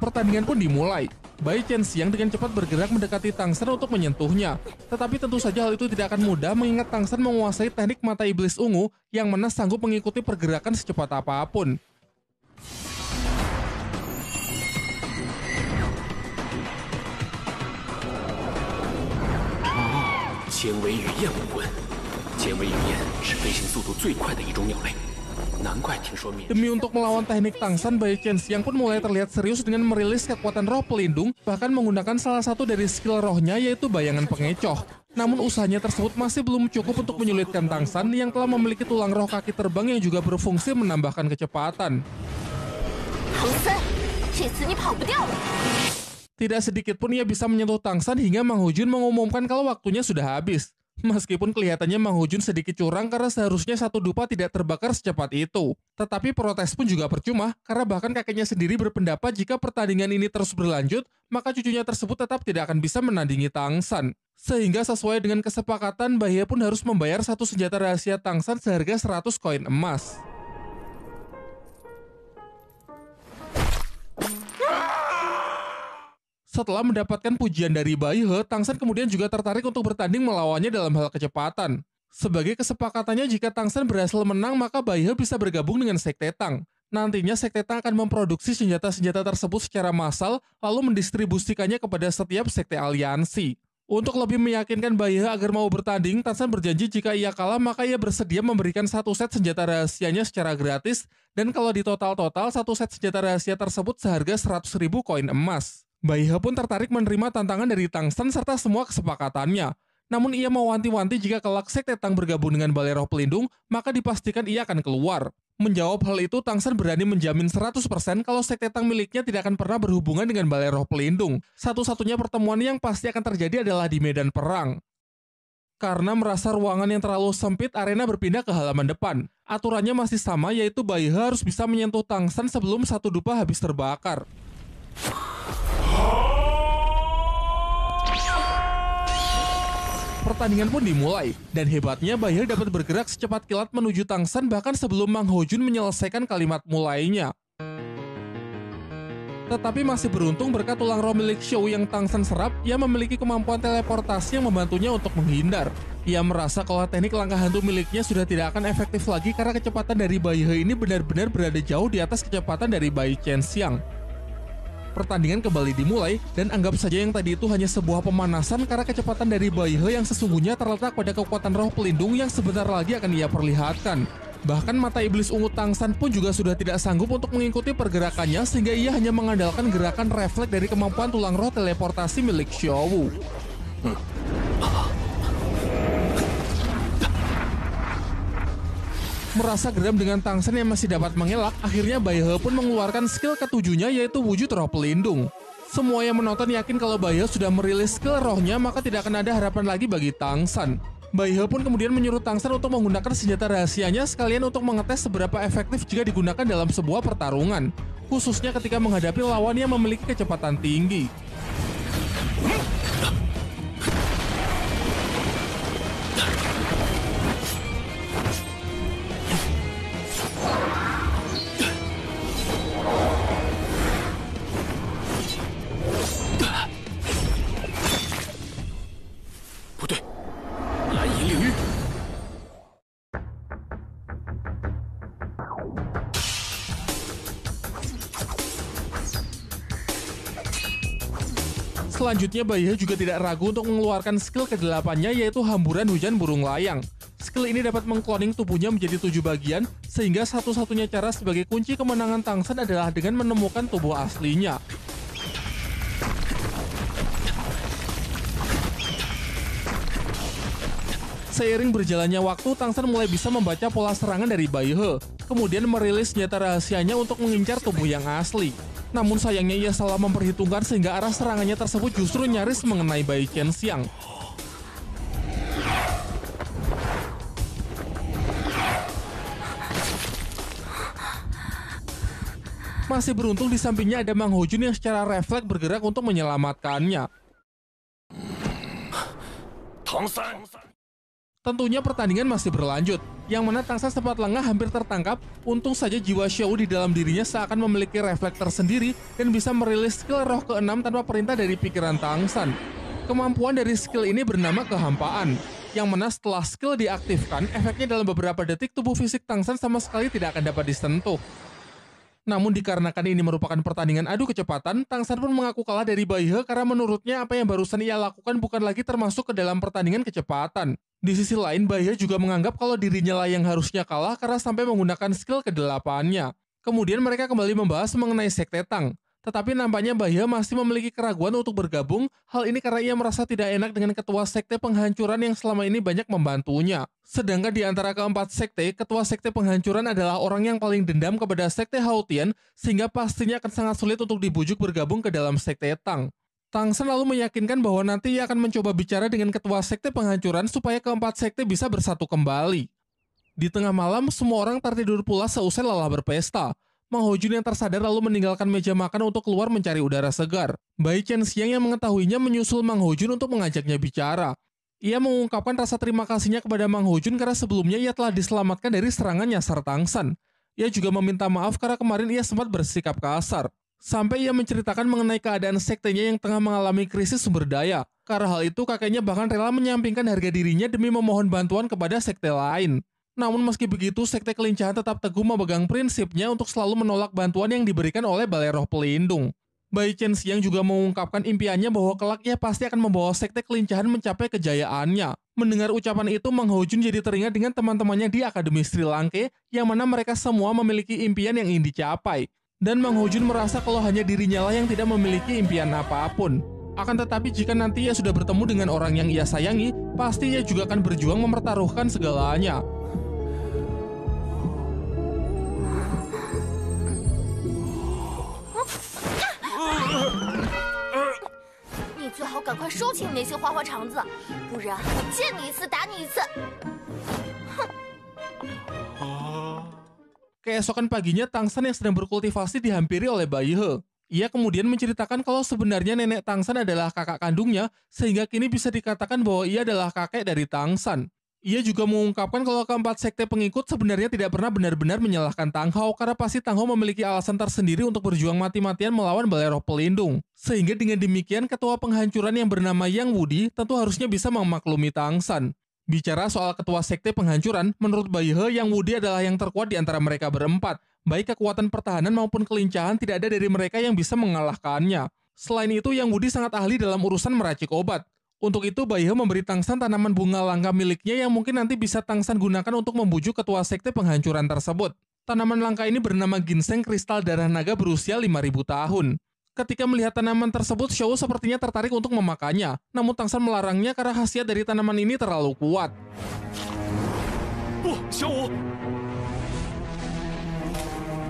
A: Pertandingan pun dimulai. Bai Chen Xiang dengan cepat bergerak mendekati Tang San untuk menyentuhnya. Tetapi tentu saja hal itu tidak akan mudah mengingat Tang San menguasai teknik mata iblis ungu yang mana sanggup mengikuti pergerakan secepat apapun. Demi untuk melawan teknik Tang San, Bai Chen Xiang pun mulai terlihat serius dengan merilis kekuatan roh pelindung, bahkan menggunakan salah satu dari skill rohnya yaitu bayangan pengecoh. Namun usahanya tersebut masih belum cukup untuk menyulitkan Tang San yang telah memiliki tulang roh kaki terbang yang juga berfungsi menambahkan kecepatan. Tidak sedikit pun ia bisa menyentuh Tang San hingga Mang Hu Jun mengumumkan kalau waktunya sudah habis. Meskipun kelihatannya Mang Hu Jun sedikit curang karena seharusnya satu dupa tidak terbakar secepat itu. Tetapi protes pun juga percuma karena bahkan kakeknya sendiri berpendapat jika pertandingan ini terus berlanjut, maka cucunya tersebut tetap tidak akan bisa menandingi Tang San. Sehingga sesuai dengan kesepakatan, Bai He pun harus membayar satu senjata rahasia Tang San seharga 100 koin emas. Setelah mendapatkan pujian dari Bai He, Tang San kemudian juga tertarik untuk bertanding melawannya dalam hal kecepatan. Sebagai kesepakatannya, jika Tang San berhasil menang, maka Bai He bisa bergabung dengan Sekte Tang. Nantinya Sekte Tang akan memproduksi senjata-senjata tersebut secara massal, lalu mendistribusikannya kepada setiap sekte aliansi. Untuk lebih meyakinkan Bai He agar mau bertanding, Tang San berjanji jika ia kalah maka ia bersedia memberikan satu set senjata rahasianya secara gratis, dan kalau di total-total satu set senjata rahasia tersebut seharga 100.000 koin emas. Bai He pun tertarik menerima tantangan dari Tang San serta semua kesepakatannya. Namun ia mewanti-wanti jika kelak Sekte Tang bergabung dengan Balai Roh Pelindung, maka dipastikan ia akan keluar. Menjawab hal itu, Tang San berani menjamin 100% kalau Sekte Tang miliknya tidak akan pernah berhubungan dengan Balai Roh Pelindung. Satu-satunya pertemuan yang pasti akan terjadi adalah di medan perang. Karena merasa ruangan yang terlalu sempit, Arena berpindah ke halaman depan. Aturannya masih sama, yaitu Bai He harus bisa menyentuh Tang San sebelum satu dupa habis terbakar. Pertandingan pun dimulai, dan hebatnya Bai He dapat bergerak secepat kilat menuju Tang San bahkan sebelum Mang Ho Jun menyelesaikan kalimat mulainya. Tetapi masih beruntung berkat tulang roh milik Xiao yang Tang San serap, ia memiliki kemampuan teleportasi yang membantunya untuk menghindar. Ia merasa kalau teknik langkah hantu miliknya sudah tidak akan efektif lagi karena kecepatan dari Bai He ini benar-benar berada jauh di atas kecepatan dari Bai Chen Xiang. Pertandingan kembali dimulai, dan anggap saja yang tadi itu hanya sebuah pemanasan karena kecepatan dari Bai He yang sesungguhnya terletak pada kekuatan roh pelindung yang sebentar lagi akan ia perlihatkan. Bahkan mata iblis ungu Tang San pun juga sudah tidak sanggup untuk mengikuti pergerakannya sehingga ia hanya mengandalkan gerakan refleks dari kemampuan tulang roh teleportasi milik Xiao Wu. Merasa geram dengan Tang San yang masih dapat mengelak, akhirnya Bai He pun mengeluarkan skill ketujuhnya yaitu wujud roh pelindung. Semua yang menonton yakin kalau Bai He sudah merilis skill rohnya maka tidak akan ada harapan lagi bagi Tang San. Bai He pun kemudian menyuruh Tang San untuk menggunakan senjata rahasianya sekalian untuk mengetes seberapa efektif jika digunakan dalam sebuah pertarungan, khususnya ketika menghadapi lawan yang memiliki kecepatan tinggi. Selanjutnya Bai He juga tidak ragu untuk mengeluarkan skill ke-8-nya yaitu hamburan hujan burung layang. Skill ini dapat mengkloning tubuhnya menjadi 7 bagian, sehingga satu-satunya cara sebagai kunci kemenangan Tang San adalah dengan menemukan tubuh aslinya. Seiring berjalannya waktu, Tang San mulai bisa membaca pola serangan dari Bai He, kemudian merilis senjata rahasianya untuk mengincar tubuh yang asli. Namun sayangnya ia salah memperhitungkan sehingga arah serangannya tersebut justru nyaris mengenai Bai Chen Xiang. Masih beruntung di sampingnya ada Mang Ho Jun yang secara refleks bergerak untuk menyelamatkannya.
B: Tang San.
A: Tentunya pertandingan masih berlanjut, yang mana Tang San sempat lengah hampir tertangkap. Untung saja jiwa Xiao di dalam dirinya seakan memiliki refleks tersendiri dan bisa merilis skill roh ke-6 tanpa perintah dari pikiran Tang San. Kemampuan dari skill ini bernama kehampaan, yang mana setelah skill diaktifkan, efeknya dalam beberapa detik tubuh fisik Tang San sama sekali tidak akan dapat disentuh. Namun dikarenakan ini merupakan pertandingan adu kecepatan, Tang San pun mengaku kalah dari Bai He karena menurutnya apa yang barusan ia lakukan bukan lagi termasuk ke dalam pertandingan kecepatan. Di sisi lain, Bai He juga menganggap kalau dirinya lah yang harusnya kalah karena sampai menggunakan skill ke-8-nya. Kemudian mereka kembali membahas mengenai Sekte Tang. Tetapi nampaknya Bai He masih memiliki keraguan untuk bergabung, hal ini karena ia merasa tidak enak dengan ketua sekte penghancuran yang selama ini banyak membantunya. Sedangkan di antara keempat sekte, ketua sekte penghancuran adalah orang yang paling dendam kepada sekte Hao Tian, sehingga pastinya akan sangat sulit untuk dibujuk bergabung ke dalam Sekte Tang. Tang San lalu meyakinkan bahwa nanti ia akan mencoba bicara dengan ketua sekte penghancuran supaya keempat sekte bisa bersatu kembali. Di tengah malam, semua orang tertidur pula seusai lelah berpesta. Mang Ho Jun yang tersadar lalu meninggalkan meja makan untuk keluar mencari udara segar. Bai Chen Xiang yang mengetahuinya menyusul Mang Ho Jun untuk mengajaknya bicara. Ia mengungkapkan rasa terima kasihnya kepada Mang Ho Jun karena sebelumnya ia telah diselamatkan dari serangan nyasar Tang San. Ia juga meminta maaf karena kemarin ia sempat bersikap kasar. Sampai ia menceritakan mengenai keadaan sektenya yang tengah mengalami krisis sumber daya. Karena hal itu, kakeknya bahkan rela menyampingkan harga dirinya demi memohon bantuan kepada sekte lain. Namun meski begitu, sekte kelincahan tetap teguh memegang prinsipnya untuk selalu menolak bantuan yang diberikan oleh Balai Roh Pelindung. Bai Qianxiang juga mengungkapkan impiannya bahwa kelak ia pasti akan membawa sekte kelincahan mencapai kejayaannya. Mendengar ucapan itu, Mang Hojun jadi teringat dengan teman-temannya di Akademi Sri Lanka, yang mana mereka semua memiliki impian yang ingin dicapai. Dan Mang Hojun merasa kalau hanya dirinya lah yang tidak memiliki impian apapun. Akan tetapi jika nanti ia sudah bertemu dengan orang yang ia sayangi, pasti ia juga akan berjuang mempertaruhkan segalanya.
D: 你最好赶快收起你那些花花肠子，不然我见你一次打你一次。
A: Keesokan paginya, Tangsan yang sedang berkultivasi dihampiri oleh Bai He. Ia kemudian menceritakan kalau sebenarnya nenek Tangsan adalah kakak kandungnya, sehingga kini bisa dikatakan bahwa ia adalah kakek dari Tangsan. Ia juga mengungkapkan kalau keempat sekte pengikut sebenarnya tidak pernah benar-benar menyalahkan Tang Hao, karena pasti Tang Hao memiliki alasan tersendiri untuk berjuang mati-matian melawan Balai Roh Pelindung. Sehingga dengan demikian, ketua penghancuran yang bernama Yang Wudi tentu harusnya bisa memaklumi Tangsan. Bicara soal ketua sekte penghancuran, menurut Bai He, Yang Wudi adalah yang terkuat di antara mereka berempat. Baik kekuatan pertahanan maupun kelincahan, tidak ada dari mereka yang bisa mengalahkannya. Selain itu, Yang Wudi sangat ahli dalam urusan meracik obat. Untuk itu, Bai He memberi Tangsan tanaman bunga langka miliknya yang mungkin nanti bisa Tangsan gunakan untuk membujuk ketua sekte penghancuran tersebut. Tanaman langka ini bernama ginseng kristal darah naga berusia 5.000 tahun. Ketika melihat tanaman tersebut, Xiao sepertinya tertarik untuk memakannya. Namun Tangsan melarangnya karena khasiat dari tanaman ini terlalu kuat.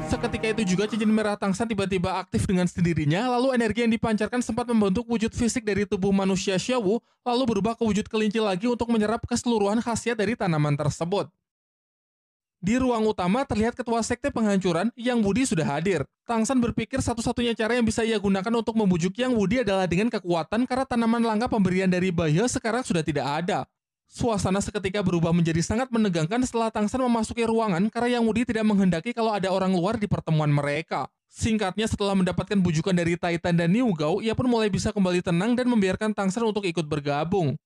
A: Seketika itu juga cincin merah Tangsan tiba-tiba aktif dengan sendirinya, lalu energi yang dipancarkan sempat membentuk wujud fisik dari tubuh manusia Xiao, lalu berubah ke wujud kelinci lagi untuk menyerap keseluruhan khasiat dari tanaman tersebut. Di ruang utama terlihat ketua sekte penghancuran, Yang Wudi sudah hadir. Tangsan berpikir satu-satunya cara yang bisa ia gunakan untuk membujuk Yang Wudi adalah dengan kekuatan, karena tanaman langka pemberian dari Bai He sekarang sudah tidak ada. Suasana seketika berubah menjadi sangat menegangkan setelah Tangsan memasuki ruangan, karena Yang Wudi tidak menghendaki kalau ada orang luar di pertemuan mereka. Singkatnya, setelah mendapatkan bujukan dari Titan dan Niu Gao, ia pun mulai bisa kembali tenang dan membiarkan Tangsan untuk ikut bergabung.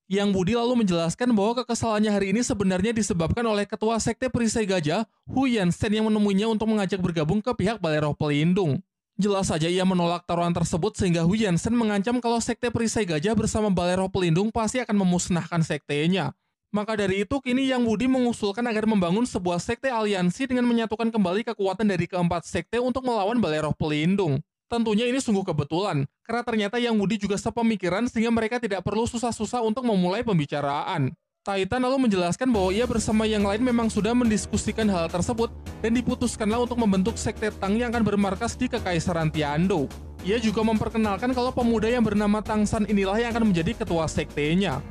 A: Yang Wudi lalu menjelaskan bahwa kekesalannya hari ini sebenarnya disebabkan oleh ketua sekte perisai gajah, Hu Yansen, yang menemuinya untuk mengajak bergabung ke pihak Balai Roh Pelindung. Jelas saja ia menolak taruhan tersebut, sehingga Hu Yansen mengancam kalau sekte perisai gajah bersama Balai Roh Pelindung pasti akan memusnahkan sektenya. Maka dari itu, kini Yang Wudi mengusulkan agar membangun sebuah sekte aliansi dengan menyatukan kembali kekuatan dari keempat sekte untuk melawan Balai Roh Pelindung. Tentunya ini sungguh kebetulan, karena ternyata Yang Wudi juga sepemikiran sehingga mereka tidak perlu susah-susah untuk memulai pembicaraan. Titan lalu menjelaskan bahwa ia bersama yang lain memang sudah mendiskusikan hal tersebut dan diputuskanlah untuk membentuk sekte Tang yang akan bermarkas di Kekaisaran Tiando. Ia juga memperkenalkan kalau pemuda yang bernama Tangsan inilah yang akan menjadi ketua sektenya.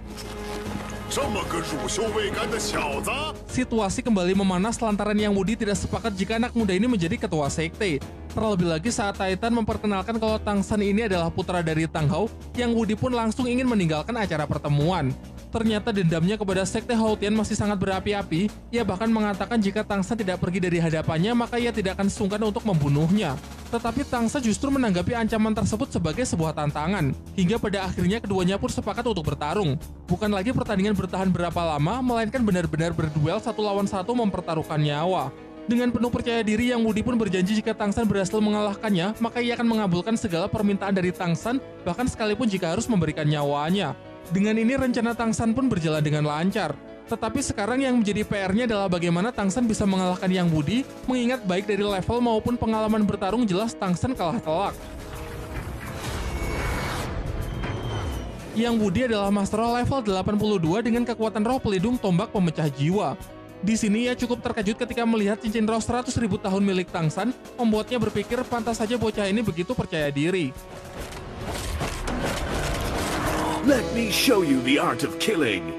A: Situasi kembali memanas lantaran Yang Wudi tidak sepakat jika anak muda ini menjadi ketua sekte. Terlebih lagi saat Titan memperkenalkan kalau Tangsan ini adalah putra dari Tang Hao, Yang Wudi pun langsung ingin meninggalkan acara pertemuan. Ternyata dendamnya kepada sekte Haotian masih sangat berapi-api. Ia bahkan mengatakan jika Tangsan tidak pergi dari hadapannya, maka ia tidak akan sungkan untuk membunuhnya. Tetapi Tangsan justru menanggapi ancaman tersebut sebagai sebuah tantangan. Hingga pada akhirnya keduanya pun sepakat untuk bertarung. Bukan lagi pertandingan bertahan berapa lama, melainkan benar-benar berduel satu lawan satu mempertaruhkan nyawa. Dengan penuh percaya diri, Yang Wudi pun berjanji jika Tangsan berhasil mengalahkannya, maka ia akan mengabulkan segala permintaan dari Tangsan, bahkan sekalipun jika harus memberikan nyawanya. Dengan ini rencana Tangsan pun berjalan dengan lancar. Tetapi sekarang yang menjadi PR-nya adalah bagaimana Tangsan bisa mengalahkan Yang Wudi, mengingat baik dari level maupun pengalaman bertarung jelas Tangsan kalah telak. Yang Wudi adalah Master Roh level 82 dengan kekuatan roh pelindung tombak pemecah jiwa. Di sini ia cukup terkejut ketika melihat cincin roh 100.000 tahun milik Tangsan, membuatnya berpikir pantas saja bocah ini begitu percaya diri.
B: Let me show you the art of killing.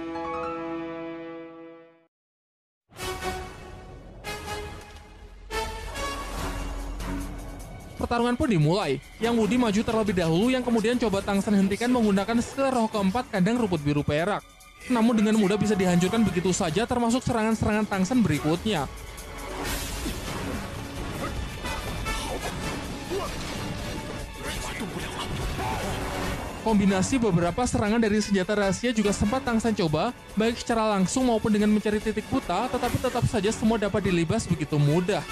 A: Pertarungan pun dimulai. Yang Wudi maju terlebih dahulu yang kemudian coba Tangsan hentikan menggunakan skill roh keempat kandang rumput biru perak. Namun dengan mudah bisa dihancurkan begitu saja, termasuk serangan-serangan Tangsan berikutnya. Kombinasi beberapa serangan dari senjata rahasia juga sempat Tang San coba, baik secara langsung maupun dengan mencari titik buta, tetapi tetap saja semua dapat dilibas begitu mudah.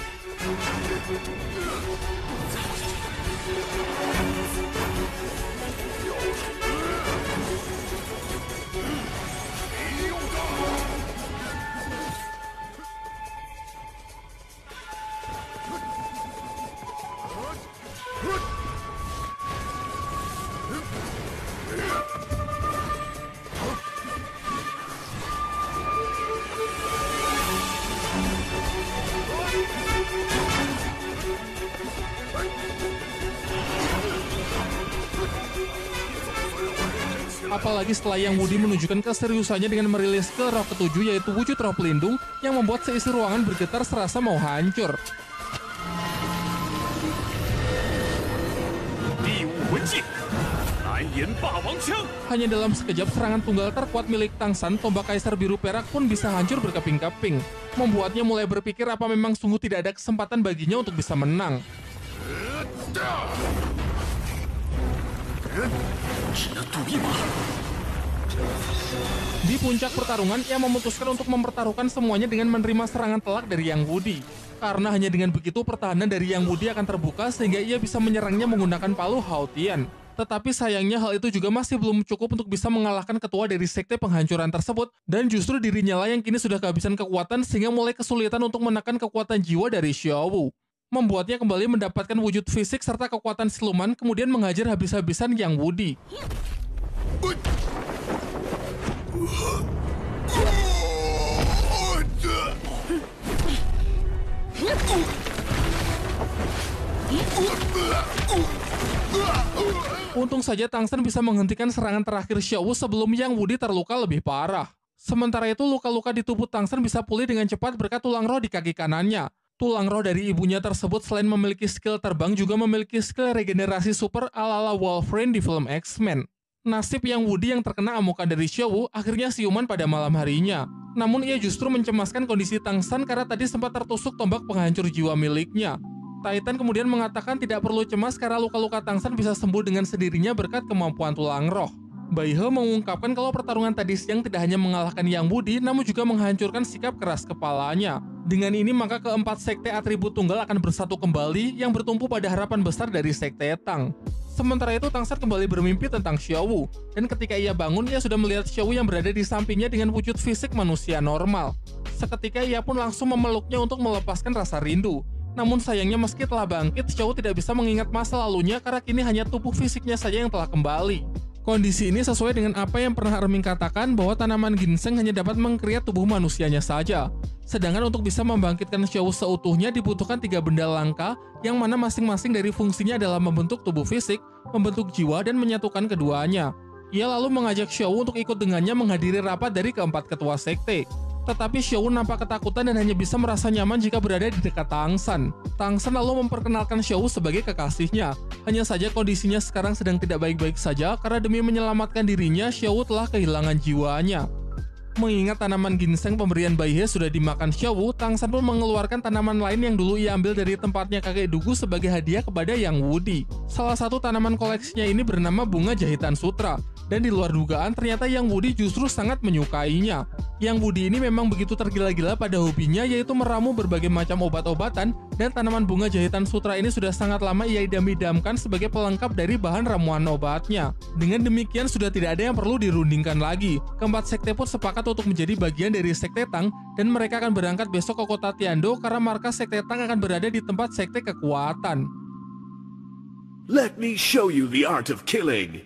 A: Apalagi setelah Yang Wudi menunjukkan keseriusannya dengan merilis skill roh ke-7 yaitu wujud roh pelindung yang membuat seisi ruangan bergetar serasa mau hancur. Hanya dalam sekejap serangan tunggal terkuat milik Tang San, tombak kaisar biru perak pun bisa hancur berkeping-keping, membuatnya mulai berpikir apa memang sungguh tidak ada kesempatan baginya untuk bisa menang. Di puncak pertarungan, ia memutuskan untuk mempertaruhkan semuanya dengan menerima serangan telak dari Yang Wudi. Karena hanya dengan begitu pertahanan dari Yang Wudi akan terbuka sehingga ia bisa menyerangnya menggunakan palu Hao Tian. Tetapi sayangnya hal itu juga masih belum cukup untuk bisa mengalahkan ketua dari sekte penghancuran tersebut, dan justru dirinya lah yang kini sudah kehabisan kekuatan sehingga mulai kesulitan untuk menekan kekuatan jiwa dari Xiao Wu. Membuatnya kembali mendapatkan wujud fisik serta kekuatan siluman, kemudian menghajar habis-habisan Yang Wudi. Untung saja Tang San bisa menghentikan serangan terakhir Xiao Wu sebelum Yang Wudi terluka lebih parah. Sementara itu, luka-luka di tubuh Tang San bisa pulih dengan cepat berkat tulang roh di kaki kanannya. Tulang roh dari ibunya tersebut selain memiliki skill terbang juga memiliki skill regenerasi super ala-ala Wolverine di film X-Men. Nasib Yang Wudi yang terkena amukan dari Xiao Wu akhirnya siuman pada malam harinya. Namun ia justru mencemaskan kondisi Tang San karena tadi sempat tertusuk tombak penghancur jiwa miliknya. Titan kemudian mengatakan tidak perlu cemas karena luka-luka Tang San bisa sembuh dengan sendirinya berkat kemampuan tulang roh. Bai He mengungkapkan kalau pertarungan tadi siang tidak hanya mengalahkan Yang Wudi, namun juga menghancurkan sikap keras kepalanya. Dengan ini maka keempat sekte atribut tunggal akan bersatu kembali yang bertumpu pada harapan besar dari sekte Tang. Sementara itu Tang San kembali bermimpi tentang Xiao Wu, dan ketika ia bangun ia sudah melihat Xiao Wu yang berada di sampingnya dengan wujud fisik manusia normal. Seketika ia pun langsung memeluknya untuk melepaskan rasa rindu. Namun sayangnya meski telah bangkit, Xiao Wu tidak bisa mengingat masa lalunya karena kini hanya tubuh fisiknya saja yang telah kembali. Kondisi ini sesuai dengan apa yang pernah Erming katakan bahwa tanaman ginseng hanya dapat mengkreat tubuh manusianya saja. Sedangkan untuk bisa membangkitkan Xiao Wu seutuhnya dibutuhkan 3 benda langka yang mana masing-masing dari fungsinya adalah membentuk tubuh fisik, membentuk jiwa, dan menyatukan keduanya. Ia lalu mengajak Xiao Wu untuk ikut dengannya menghadiri rapat dari keempat ketua sekte. Tetapi Xiao Wu nampak ketakutan dan hanya bisa merasa nyaman jika berada di dekat Tang San. Tang San lalu memperkenalkan Xiao Wu sebagai kekasihnya. Hanya saja kondisinya sekarang sedang tidak baik-baik saja karena demi menyelamatkan dirinya, Xiao Wu telah kehilangan jiwanya. Mengingat tanaman ginseng pemberian Bai He sudah dimakan Xiao Wu, Tang San pun mengeluarkan tanaman lain yang dulu ia ambil dari tempatnya kakek Dugu sebagai hadiah kepada Yang Wudi. Salah satu tanaman koleksinya ini bernama bunga jahitan sutra, dan di luar dugaan ternyata Yang Wudi justru sangat menyukainya. Yang Wudi ini memang begitu tergila-gila pada hobinya yaitu meramu berbagai macam obat-obatan, dan tanaman bunga jahitan sutra ini sudah sangat lama ia idam-idamkan sebagai pelengkap dari bahan ramuan obatnya. Dengan demikian sudah tidak ada yang perlu dirundingkan lagi. Keempat sekte pun sepakat untuk menjadi bagian dari sekte Tang, dan mereka akan berangkat besok ke kota Tiando karena markas sekte Tang akan berada di tempat sekte kekuatan.
B: Let me show you the art of killing.